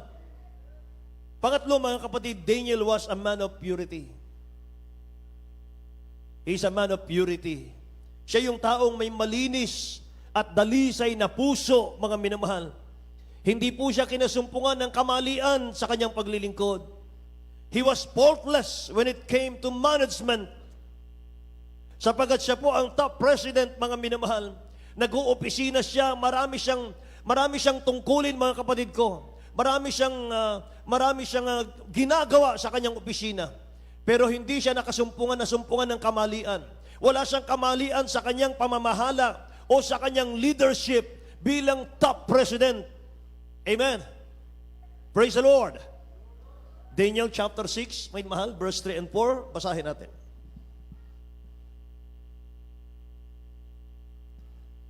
Pangatlo, mga kapatid, Daniel was a man of purity. He's a man of purity. Siya yung taong may malinis at dalisay na puso, mga minamahal. Hindi po siya kinasumpungan ng kamalian sa kanyang paglilingkod. He was faultless when it came to management. Sapagat siya po ang top president, mga minamahal. Nag-uopisina siya, marami siyang tungkulin, mga kapatid ko. Marami siyang ginagawa sa kanyang opisina. Pero hindi siya nasumpungan ng kamalian. Wala siyang kamalian sa kanyang pamamahala o sa kanyang leadership bilang top president. Amen. Praise the Lord. Daniel chapter 6, may mahal, verse 3 and 4, basahin natin.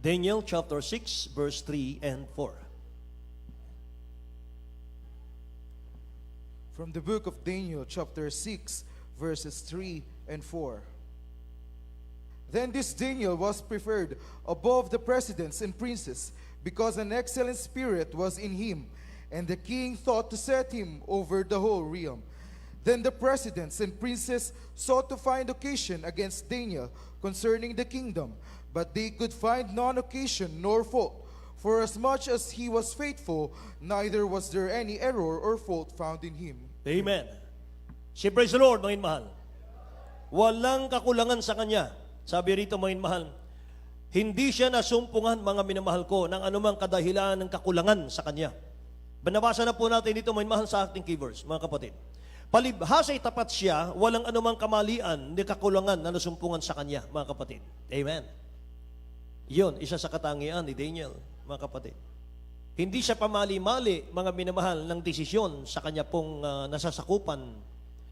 Daniel chapter 6, verse 3 and 4. From the book of Daniel, chapter 6, verses 3 and 4. Then this Daniel was preferred above the presidents and princes, because an excellent spirit was in him, and the king thought to set him over the whole realm. Then the presidents and princes sought to find occasion against Daniel concerning the kingdom, but they could find none occasion nor fault. For as much as he was faithful, neither was there any error or fault found in him. Amen. Si praise the Lord, mga mahal. Walang kakulangan sa kanya. Sabi rito, mga mahal, hindi siya nasumpungan, mga minamahal ko, ng anumang kadahilan ng kakulangan sa kanya. Banabasa na po natin dito, mga mahal, sa ating key verse, mga kapatid. Palibhasa'y tapat siya, walang anumang kamalian ni kakulangan na nasumpungan sa kanya, mga kapatid. Amen. Yun, isa sa katangian ni Daniel, mga kapatid. Hindi siya pamali-mali, mga minamahal, ng desisyon sa kanya pong nasasakupan.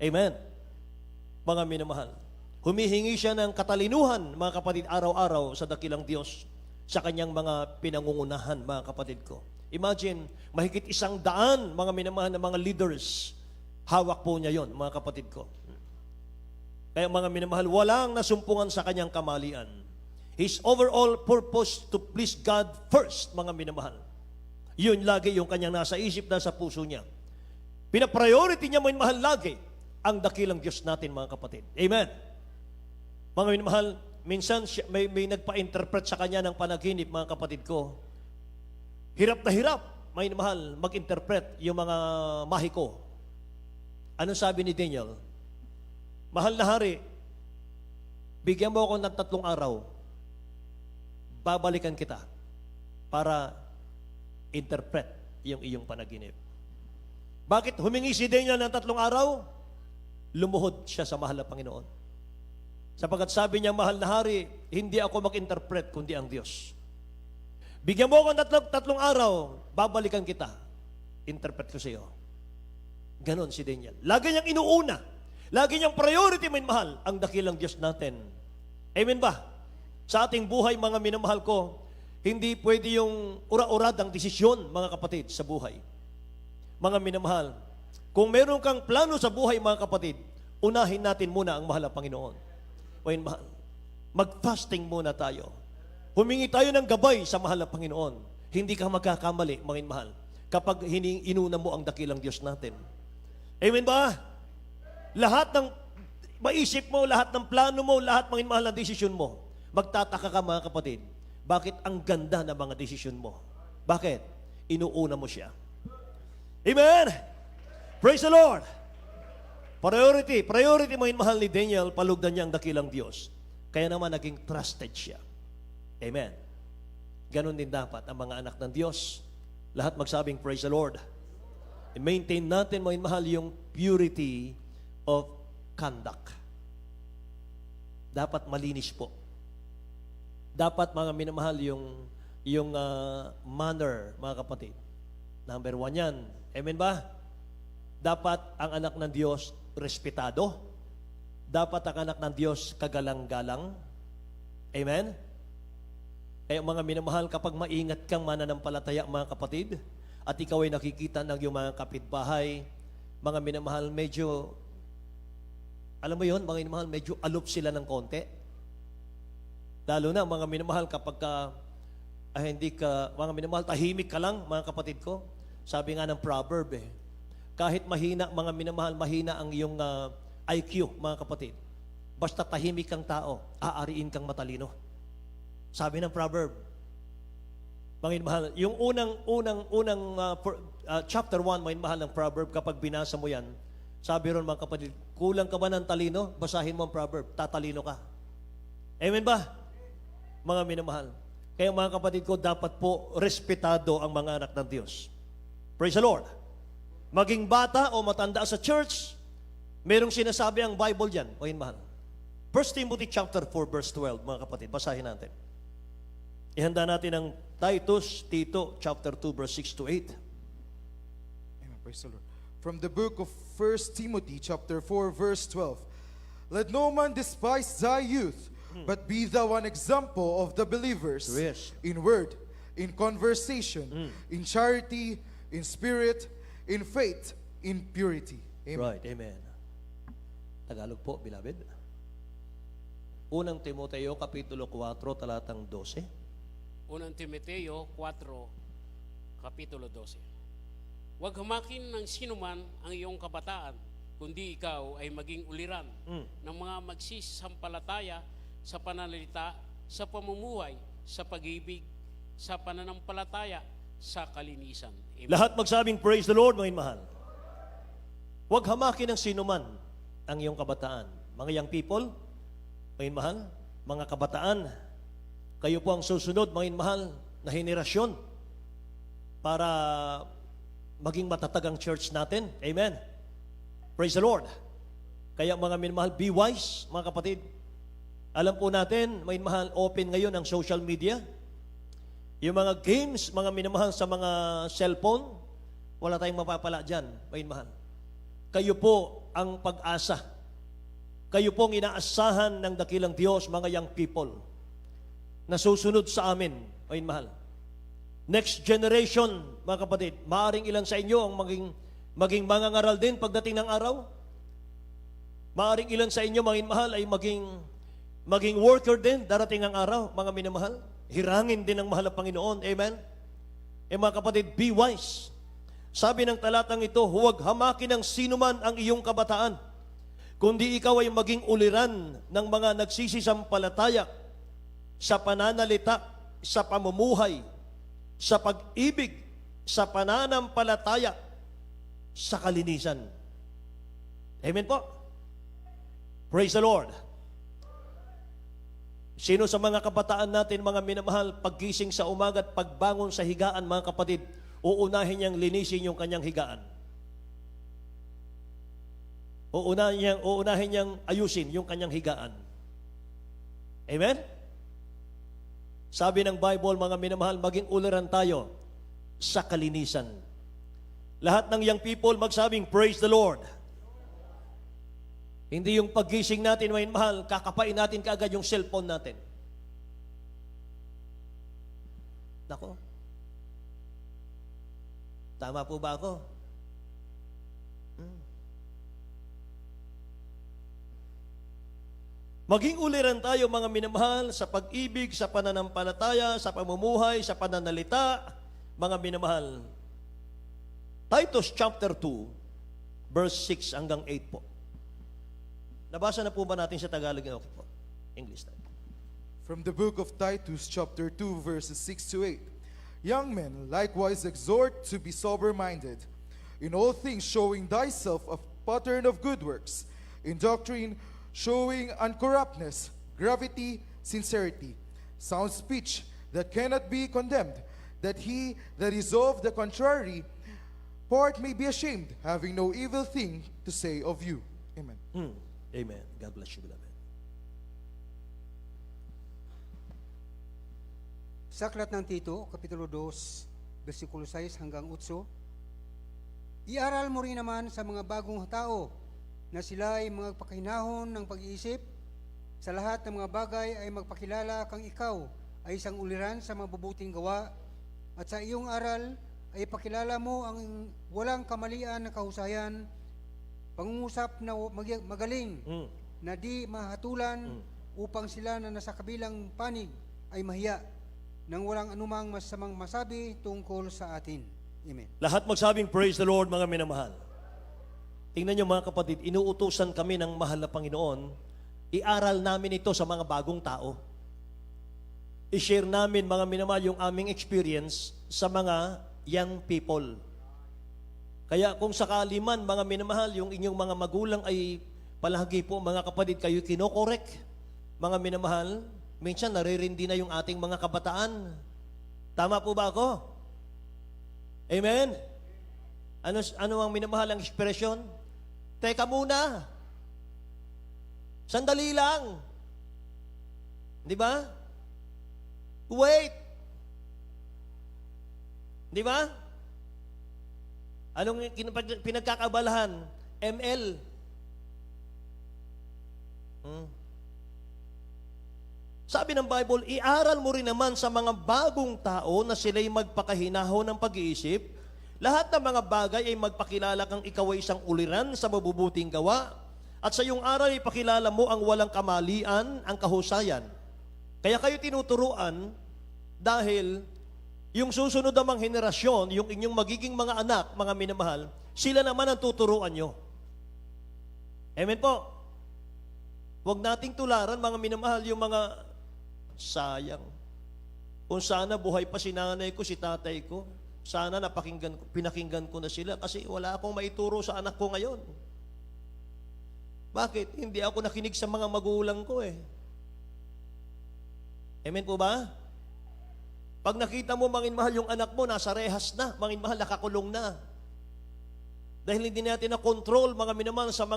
Amen. Mga minamahal. Humihingi siya ng katalinuhan, mga kapatid, araw-araw sa dakilang Diyos sa kanyang mga pinangungunahan, mga kapatid ko. Imagine, mahigit 100, mga minamahal na mga leaders, hawak po niya yon, mga kapatid ko. Kaya mga minamahal, walang nasumpungan sa kanyang kamalian. His overall purpose to please God first, mga minamahal. Yun lagi yung kanyang nasa isip, nasa puso niya. Pinapriority niya, mga minamahal, lagi ang dakilang Diyos natin, mga kapatid. Amen. Mga minamahal, minsan may nagpa-interpret sa kanya ng panaginip, mga kapatid ko. Hirap na hirap, mga minamahal, mag-interpret yung mga mahiko. Anong sabi ni Daniel? Mahal na hari, bigyan mo ako ng 3 araw, babalikan kita para interpret yung iyong panaginip. Bakit humingi si Daniel ng 3 araw? Lumuhod siya sa mahal na Panginoon. Sapagat sabi niya, mahal na hari, hindi ako mag-interpret kundi ang Diyos. Bigyan mo ako ng 3 araw, babalikan kita. Interpret ko sa iyo. Ganon si Daniel. Lagi niyang inuuna. Lagi niyang priority, mahal, ang dakilang Diyos natin. Amen ba? Sa ating buhay, mga minamahal ko, hindi pwede yung ura-uradang desisyon, mga kapatid, sa buhay. Mga minamahal, kung meron kang plano sa buhay, mga kapatid, unahin natin muna ang mahal na Panginoon. Mahal, mag-fasting muna tayo. Humingi tayo ng gabay sa mahal na Panginoon. Hindi ka magkakamali, mga mahal, kapag inuna mo ang dakilang Diyos natin. Amen ba? Lahat ng maisip mo, lahat ng plano mo, lahat mga mahal na desisyon mo, magtataka ka mga kapatid, bakit ang ganda ng mga desisyon mo? Bakit? Inuuna mo siya. Amen! Praise the Lord! Priority mga mahal ni Daniel, palugdan niya ang dakilang Diyos. Kaya naman naging trusted siya. Amen. Ganon din dapat ang mga anak ng Diyos. Lahat magsabing praise the Lord. I-maintain natin mga mahal yung purity of conduct. Dapat malinis po. Dapat mga minamahal yung manner, mga kapatid. Number 1 yan. Amen ba? Dapat ang anak ng Diyos respetado. Dapat ang anak ng Diyos kagalang-galang. Amen? Kaya mga minamahal, kapag maingat kang mananampalataya, mga kapatid, at ikaw ay nakikita ng iyong mga kapitbahay, mga minamahal, medyo, alam mo yon, mga minamahal, medyo aloof sila ng konti. Lalo na, mga minamahal, kapag hindi ka, mga minamahal, tahimik ka lang, mga kapatid ko. Sabi nga ng proverb, kahit mahina, mga minamahal, mahina ang iyong IQ, mga kapatid. Basta tahimik kang tao, aariin kang matalino. Sabi ng proverb, mga mahal, yung unang chapter 1, mga mahal ng proverb, kapag binasa mo yan, sabi ron mga kapatid, kulang ka ba ng talino? Basahin mo ang proverb, tatalino ka. Amen ba? Mga minamahal. Kaya mga kapatid ko, dapat po respetado ang mga anak ng Diyos. Praise the Lord. Maging bata o matanda sa church, merong sinasabi ang Bible dyan, mga mahal. 1 Timothy chapter 4, verse 12, mga kapatid, basahin natin. Ihanda natin ang Tito chapter 2, verse 6 to 8. Amen. Praise the Lord. From the book of 1 Timothy chapter 4, verse 12. Let no man despise thy youth, but be thou an example of the believers Yes. in word, in conversation, in charity, in spirit, in faith, in purity. Amen. Right, amen. Tagalog po, beloved. Unang Timoteo, Kapitulo 4, talatang 12. Unang Timoteo 4, Kapitulo 12. Huwag hamakin ng sinuman ang iyong kabataan, kundi ikaw ay maging uliran ng mga magsisampalataya sa pananalita, sa pamumuhay, sa pag-ibig, sa pananampalataya, sa kalinisan. Amen. Lahat magsabing praise the Lord, mga mahal. Huwag hamakin ng sinuman ang iyong kabataan. Mga young people, mga mahal, mga kabataan, kayo po ang susunod, mga mahal, na henerasyon para maging matatag ang church natin. Amen. Praise the Lord. Kaya mga minamahal, be wise, mga kapatid. Alam po natin, mga minamahal, open ngayon ang social media. Yung mga games, mga minamahal sa mga cellphone, wala tayong mapapala dyan, mga minamahal. Kayo po ang pag-asa. Kayo po ang inaasahan ng dakilang Diyos, mga young people, na susunod sa amin, mga minamahal. Next generation, mga kapatid, maaring ilan sa inyo ang maging mangangaral din pagdating ng araw. Maaring ilan sa inyo, mga minamahal, ay maging worker din darating ang araw, mga minamahal. Hirangin din ng mahal na Panginoon. Amen? Mga kapatid, be wise. Sabi ng talatang ito, huwag hamakin ng sinuman ang iyong kabataan, kundi ikaw ay maging uliran ng mga nagsisisampalataya sa pananalita, sa pamumuhay, sa pag-ibig, sa pananampalataya, sa kalinisan. Amen po? Praise the Lord. Sino sa mga kabataan natin, mga minamahal, paggising sa umaga at pagbangon sa higaan, mga kapatid, uunahin niyang linisin yung kanyang higaan. Uunahin niyang ayusin yung kanyang higaan. Amen? Sabi ng Bible, mga minamahal, maging uliran tayo sa kalinisan. Lahat ng young people magsabing, praise the Lord. Hindi yung paggising natin, mga minamahal, kakapain natin kaagad yung cellphone natin. Nako. Tama po ba ako? Maging uliran tayo mga minamahal sa pag-ibig, sa pananampalataya, sa pamumuhay, sa pananalita, mga minamahal. Titus chapter 2, verse 6 hanggang 8 po. Nabasa na po ba natin sa Tagalog? Okay po. English tayo. From the book of Titus, chapter 2, verses 6 to 8. Young men, likewise exhort to be sober-minded, in all things showing thyself a pattern of good works, in doctrine showing uncorruptness, gravity, sincerity, sound speech that cannot be condemned, that he that is of the contrary part may be ashamed, having no evil thing to say of you. Amen. Amen. God bless you, beloved. Sa aklat ng Tito, Kapitulo 2, versikulo 6 hanggang 8, iaral mo rin naman sa mga bagong tao na sila ay magpakinahon ng pag-iisip, sa lahat ng mga bagay ay magpakilala kang ikaw ay isang uliran sa mabubuting gawa, at sa iyong aral ay pakilala mo ang walang kamalian na kahusayan, pangungusap na magaling, na di mahatulan, upang sila na nasa kabilang panig ay mahiya, nang walang anumang masamang masabi tungkol sa atin. Amen. Lahat magsabing praise the Lord, mga minamahal. Tingnan niyo mga kapatid, inuutusan kami ng mahal na Panginoon, iaral namin ito sa mga bagong tao. I-share namin, mga minamahal, yung aming experience sa mga young people. Kaya kung sakali man, mga minamahal, yung inyong mga magulang ay palagi po, mga kapatid, kayo kinokorek. Mga minamahal, minsan naririndi na yung ating mga kabataan. Tama po ba ako? Amen? Ano ang minamahal ang ekspresyon? Teka muna. Sandali lang. Di ba? Wait. Di ba? Anong pinagkakabalahan? ML. Sabi ng Bible, iaral mo rin naman sa mga bagong tao na sila'y magpakahinahon ng pag-iisip. Lahat ng mga bagay ay magpakilala kang ikaw ay isang uliran sa mabubuting gawa. At sa iyong aral ay pakilala mo ang walang kamalian, ang kahusayan. Kaya kayo tinuturuan dahil yung susunod namang henerasyon, yung inyong magiging mga anak, mga minamahal, sila naman ang tuturuan nyo. Amen po. Huwag nating tularan, mga minamahal, yung mga sayang. Kung sana buhay pa si nanay ko, si tatay ko, sana pinakinggan ko na sila kasi wala akong maituro sa anak ko ngayon. Bakit? Hindi ako nakinig sa mga magulang ko eh. Amen po ba? Pag nakita mo, mangin mahal, yung anak mo, nasa rehas na, mangin mahal, nakakulong na. Dahil hindi natin na-control, mga minamahal, sa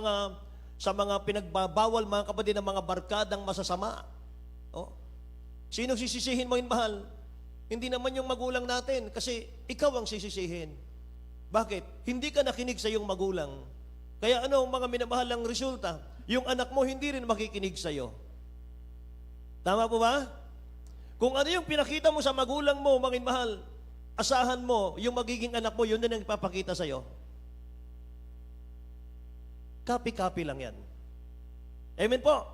mga pinagbabawal, mga kapatid, ng mga barkadang masasama. Oh. Sino sisisihin, mangin mahal? Hindi naman yung magulang natin, kasi ikaw ang sisisihin. Bakit? Hindi ka nakinig sa iyong magulang. Kaya ano, mga minamahal, ang resulta? Yung anak mo hindi rin makikinig sa iyo. Tama po ba? Kung ano yung pinakita mo sa magulang mo, mangin mahal, asahan mo, yung magiging anak mo, yun din ang ipapakita sa iyo. Copy-copy lang yan. Amen po.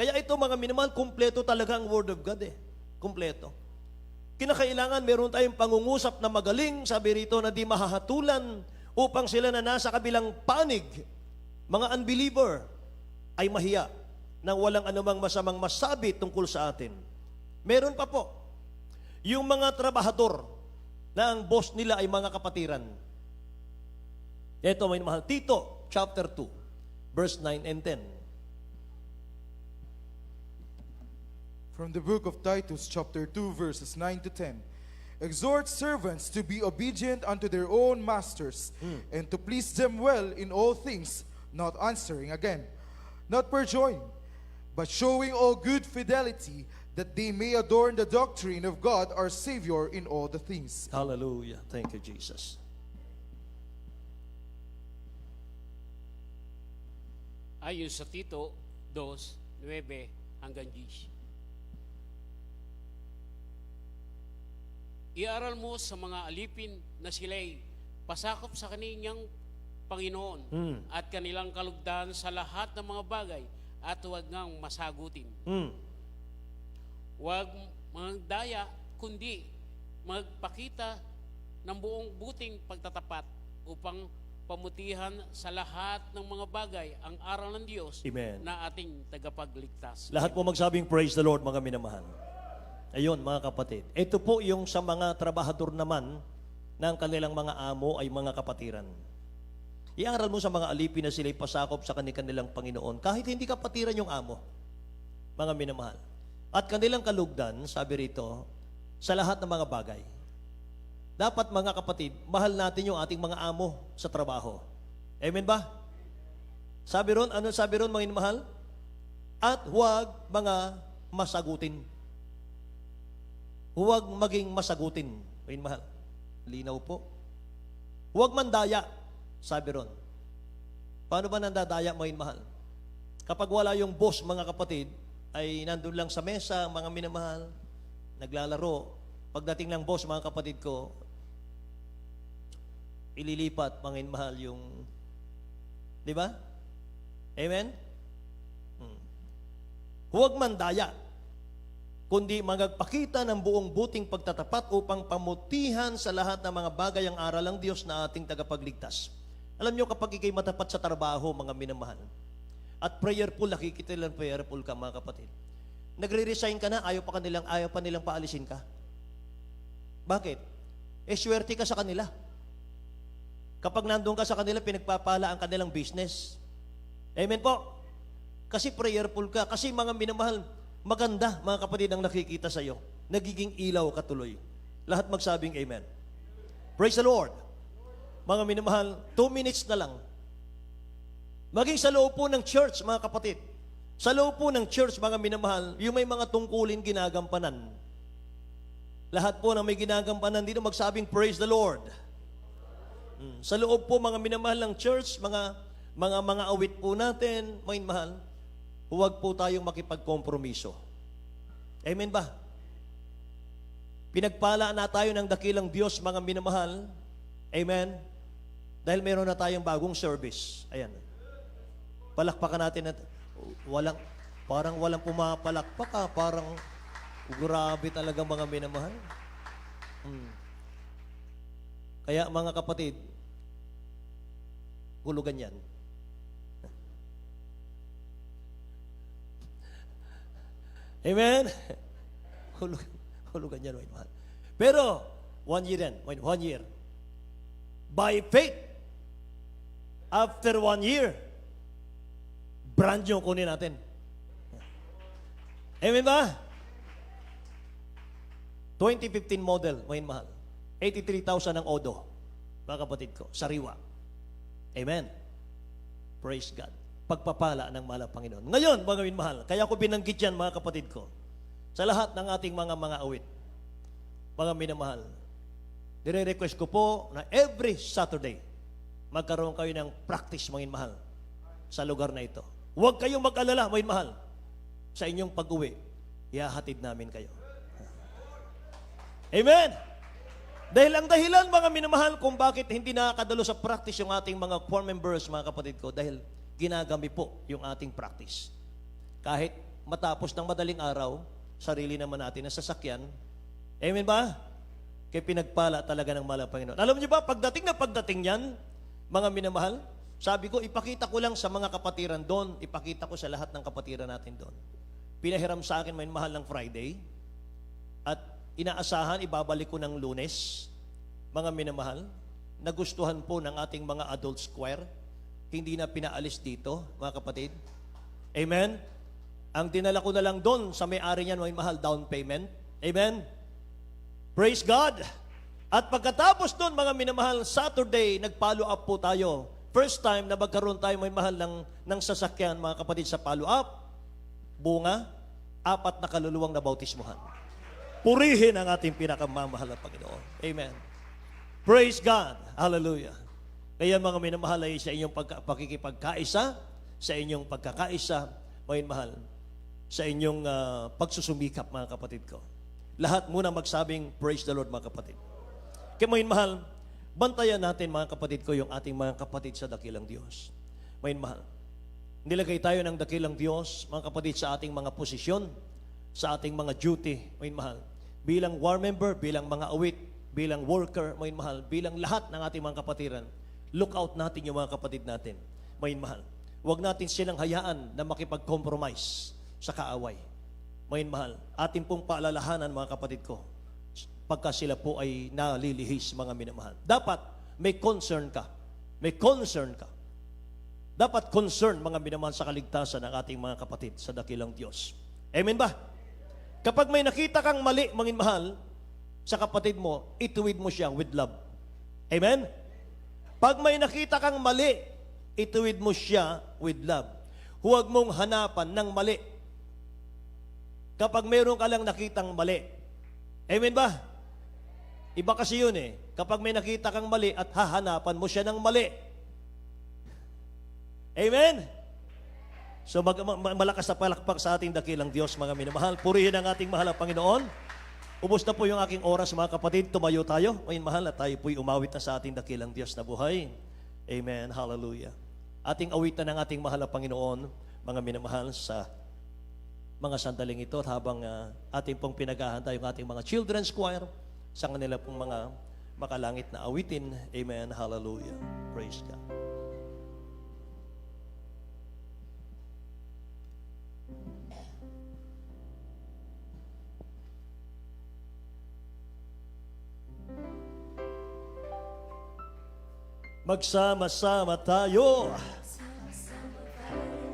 Kaya ito, mga minamahal, kumpleto talaga ang Word of God eh. Kumpleto. Kinakailangan meron tayong pangungusap na magaling, sabi rito, na di mahahatulan upang sila na nasa kabilang panig, mga unbeliever, ay mahiya nang walang anumang masamang masabi tungkol sa atin. Meron pa po, yung mga trabahador na ang boss nila ay mga kapatiran. Ito, may mahal, Tito, chapter 2, verse 9 and 10. From the book of Titus, chapter 2, verses 9 to 10. Exhort servants to be obedient unto their own masters, and to please them well in all things, not answering again, not perjuring, but showing all good fidelity, that they may adorn the doctrine of God our Savior in all the things. Hallelujah. Thank you, Jesus. Ayon sa Tito 2, 9 hanggang 10. Iaral mo sa mga alipin na sila'y pasakop sa kaninyang Panginoon at kanilang kalugdan sa lahat ng mga bagay at huwag ngang masagutin. Hmm. Huwag magdaya, kundi magpakita ng buong buting pagtatapat upang pamutihan sa lahat ng mga bagay ang aral ng Diyos Amen. na ating tagapagligtas. Lahat po magsabing praise the Lord, mga minamahal. Ayun, mga kapatid. Ito po yung sa mga trabahador naman ng kanilang mga amo ay mga kapatiran. Iaral mo sa mga alipin na sila'y pasakop sa kanilang Panginoon kahit hindi kapatiran yung amo, mga minamahal. At kanilang kalugdan, sabi rito, sa lahat ng mga bagay. Dapat, mga kapatid, mahal natin yung ating mga amo sa trabaho. Amen ba? Sabi ron, ano sabi ron, mga minamahal? At huwag mga masagutin. Huwag maging masagutin. Mga minamahal. Linaw po. Huwag mandaya, sabi ron. Paano ba nandadaya, mga minamahal? Kapag wala yung boss, mga kapatid, ay nandun lang sa mesa, mga minamahal, naglalaro. Pagdating ng boss, mga kapatid ko, ililipat, mga minamahal, yung, di ba? Amen? Huwag mandaya, kundi magpakita ng buong buting pagtatapat upang pamutihan sa lahat ng mga bagay ang aral ng Diyos na ating tagapagligtas. Alam nyo, kapag ikay matapat sa trabaho, mga minamahal, at prayerful, nakikita lang prayerful ka, mga kapatid. Nagre-resign ka na, ayaw pa nilang paalisin ka. Bakit? Swerte ka sa kanila. Kapag nandun ka sa kanila, pinagpapala ang kanilang business. Amen po? Kasi prayerful ka. Kasi, mga minamahal, maganda, mga kapatid, ang nakikita sa iyo. Nagiging ilaw katuloy. Lahat magsabing amen. Praise the Lord. Mga minamahal, 2 minutes na lang. Maging sa loob po ng church, mga kapatid. Sa loob po ng church, mga minamahal, yung may mga tungkulin ginagampanan. Lahat po na may ginagampanan dito, magsabing praise the Lord. Sa loob po, mga minamahal ng church, mga awit po natin, mga minamahal, huwag po tayong makipagkompromiso. Amen ba? Pinagpala na tayo ng dakilang Diyos, mga minamahal. Amen? Dahil meron na tayong bagong service. Ayan. Palakpakan natin at parang walang pumapalakpak, parang grabe talaga, mga minamahal. Kaya, mga kapatid, hulugan yan. Amen? Hulugan yan, mahal. Pero, 1 year yan. 1 year. By faith, after 1 year, brand new kunin natin. Amen ba? 2015 model, mga mahal. 83,000 ang odo, mga kapatid ko, sariwa. Amen. Praise God. Pagpapala ng mahal na Panginoon. Ngayon, mga minamahal, kaya ko binanggit yan, mga kapatid ko, sa lahat ng ating mga awit, mga minamahal, nire-request ko po na every Saturday, magkaroon kayo ng practice, mga minamahal, sa lugar na ito. Huwag kayong mag-alala, mga minamahal, sa inyong pag-uwi, ihahatid namin kayo. Amen! Dahil ang dahilan, mga minamahal, kung bakit hindi nakakadalo sa practice yung ating mga core members, mga kapatid ko, dahil ginagami po yung ating practice. Kahit matapos ng madaling araw, sarili naman natin na sasakyan. Amen ba? Kaya pinagpala talaga ng mahal na Panginoon. Alam niyo ba, pagdating yan, mga minamahal, sabi ko, ipakita ko lang sa mga kapatiran doon, ipakita ko sa lahat ng kapatiran natin doon. Pinahiram sa akin, may mahal ng Friday, at inaasahan, ibabalik ko ng Lunes, mga minamahal, nagustuhan po ng ating mga adult square, hindi na pinaalis dito, mga kapatid. Amen? Ang dinala ko na lang doon sa may-ari niyan, mga mahal, down payment. Amen? Praise God! At pagkatapos doon, mga minamahal, Saturday, nag-follow up po tayo. First time na magkaroon tayo, mga mahal, ng sasakyan, mga kapatid, sa follow up, bunga, 4 na kaluluwang na bautismuhan. Purihin ang ating pinakamamahal na Panginoon. Amen. Praise God. Hallelujah. Kaya, mga minamahal, ay sa inyong pakikipagkaisa, sa inyong pagkakaisa, mga minamahal, sa inyong pagsusumikap, mga kapatid ko. Lahat muna magsabing, praise the Lord, mga kapatid. Kaya, mga minamahal, bantayan natin, mga kapatid ko, yung ating mga kapatid sa dakilang Diyos. Mga minamahal, Nilagay tayo ng dakilang Diyos, mga kapatid, sa ating mga posisyon, sa ating mga duty, mga mahal. Bilang war member, bilang mga awit, bilang worker, mga mahal, bilang lahat ng ating mga kapatiran, look out natin yung mga kapatid natin, mga mahal. Huwag natin silang hayaan na makipag-compromise sa kaaway. Mga mahal, ating pong paalalahanan, mga kapatid ko, pagka sila po ay nalilihis, mga minamahal. Dapat may concern ka. May concern ka. Dapat concern, mga minamahal, sa kaligtasan ng ating mga kapatid sa dakilang Diyos. Amen ba? Kapag may nakita kang mali, mga mahal, sa kapatid mo, ituwid mo siya with love. Amen? Pag may nakita kang mali, ituwid mo siya with love. Huwag mong hanapan ng mali. Kapag mayroon ka lang nakitang mali. Amen ba? Iba kasi yun eh. Kapag may nakita kang mali at hahanapan mo siya ng mali. Amen? So malakas na palakpak sa ating dakilang Diyos, mga minamahal. Purihin ang ating mahal na Panginoon. Ubos na po yung aking oras, mga kapatid. Tumayo tayo, mga mahal, at tayo po'y umawit na sa ating dakilang Diyos na buhay. Amen. Hallelujah. Ating awitan ng ating mahal na Panginoon, mga minamahal, sa mga sandaling ito, at habang ating pong pinagahanda yung ating mga children's choir sa kanila pong mga makalangit na awitin. Amen. Hallelujah. Praise God. Magsama-sama tayo,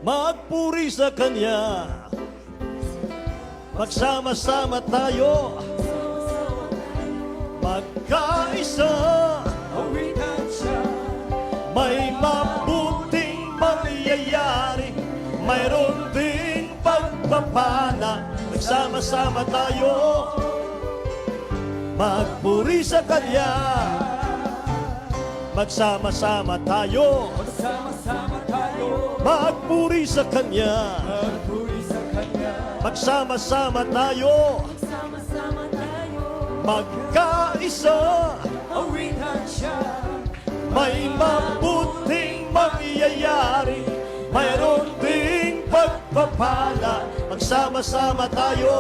magpuri sa Kanya. Magsama-sama tayo, magkaisa. May mabuting mangyayari, mayroon ding pagpapala. Magsama-sama tayo, magpuri sa Kanya. Magsama-sama tayo, magpuri sa Kanya. Magsama-sama tayo, magkaisa. May mabuting mangyayari, mayroon ding pagpapala. Magsama-sama tayo,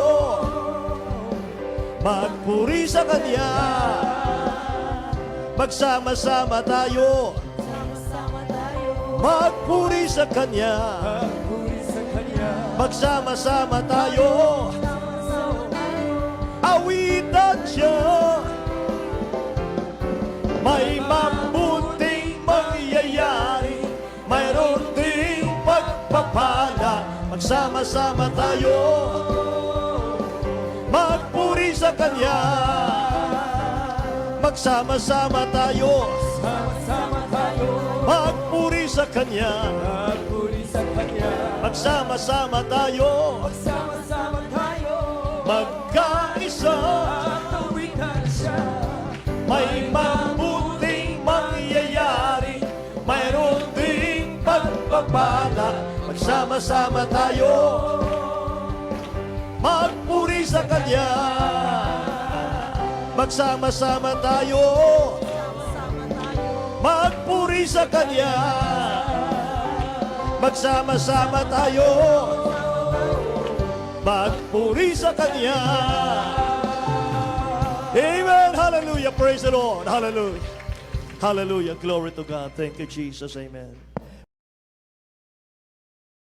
magpuri sa Kanya. Magsama-sama tayo, magpuri sa Kanya. Magsama-sama tayo, awitan siya. May mabuting mangyayari, mayroon ding pagpapala. Magsama-sama tayo, magpuri sa Kanya. Magsama-sama tayo, magpuri sa Kanya. Magsama-sama tayo, magkaisa. May mabuting mangyayari, mayroon ding pagpapala. Magsama-sama tayo, magpuri sa Kanya. Magsama-sama tayo, magpuri sa Kanya. Magsama-sama tayo, magpuri sa Kanya. Amen. Hallelujah. Praise the Lord. Hallelujah. Hallelujah. Glory to God. Thank you, Jesus. Amen.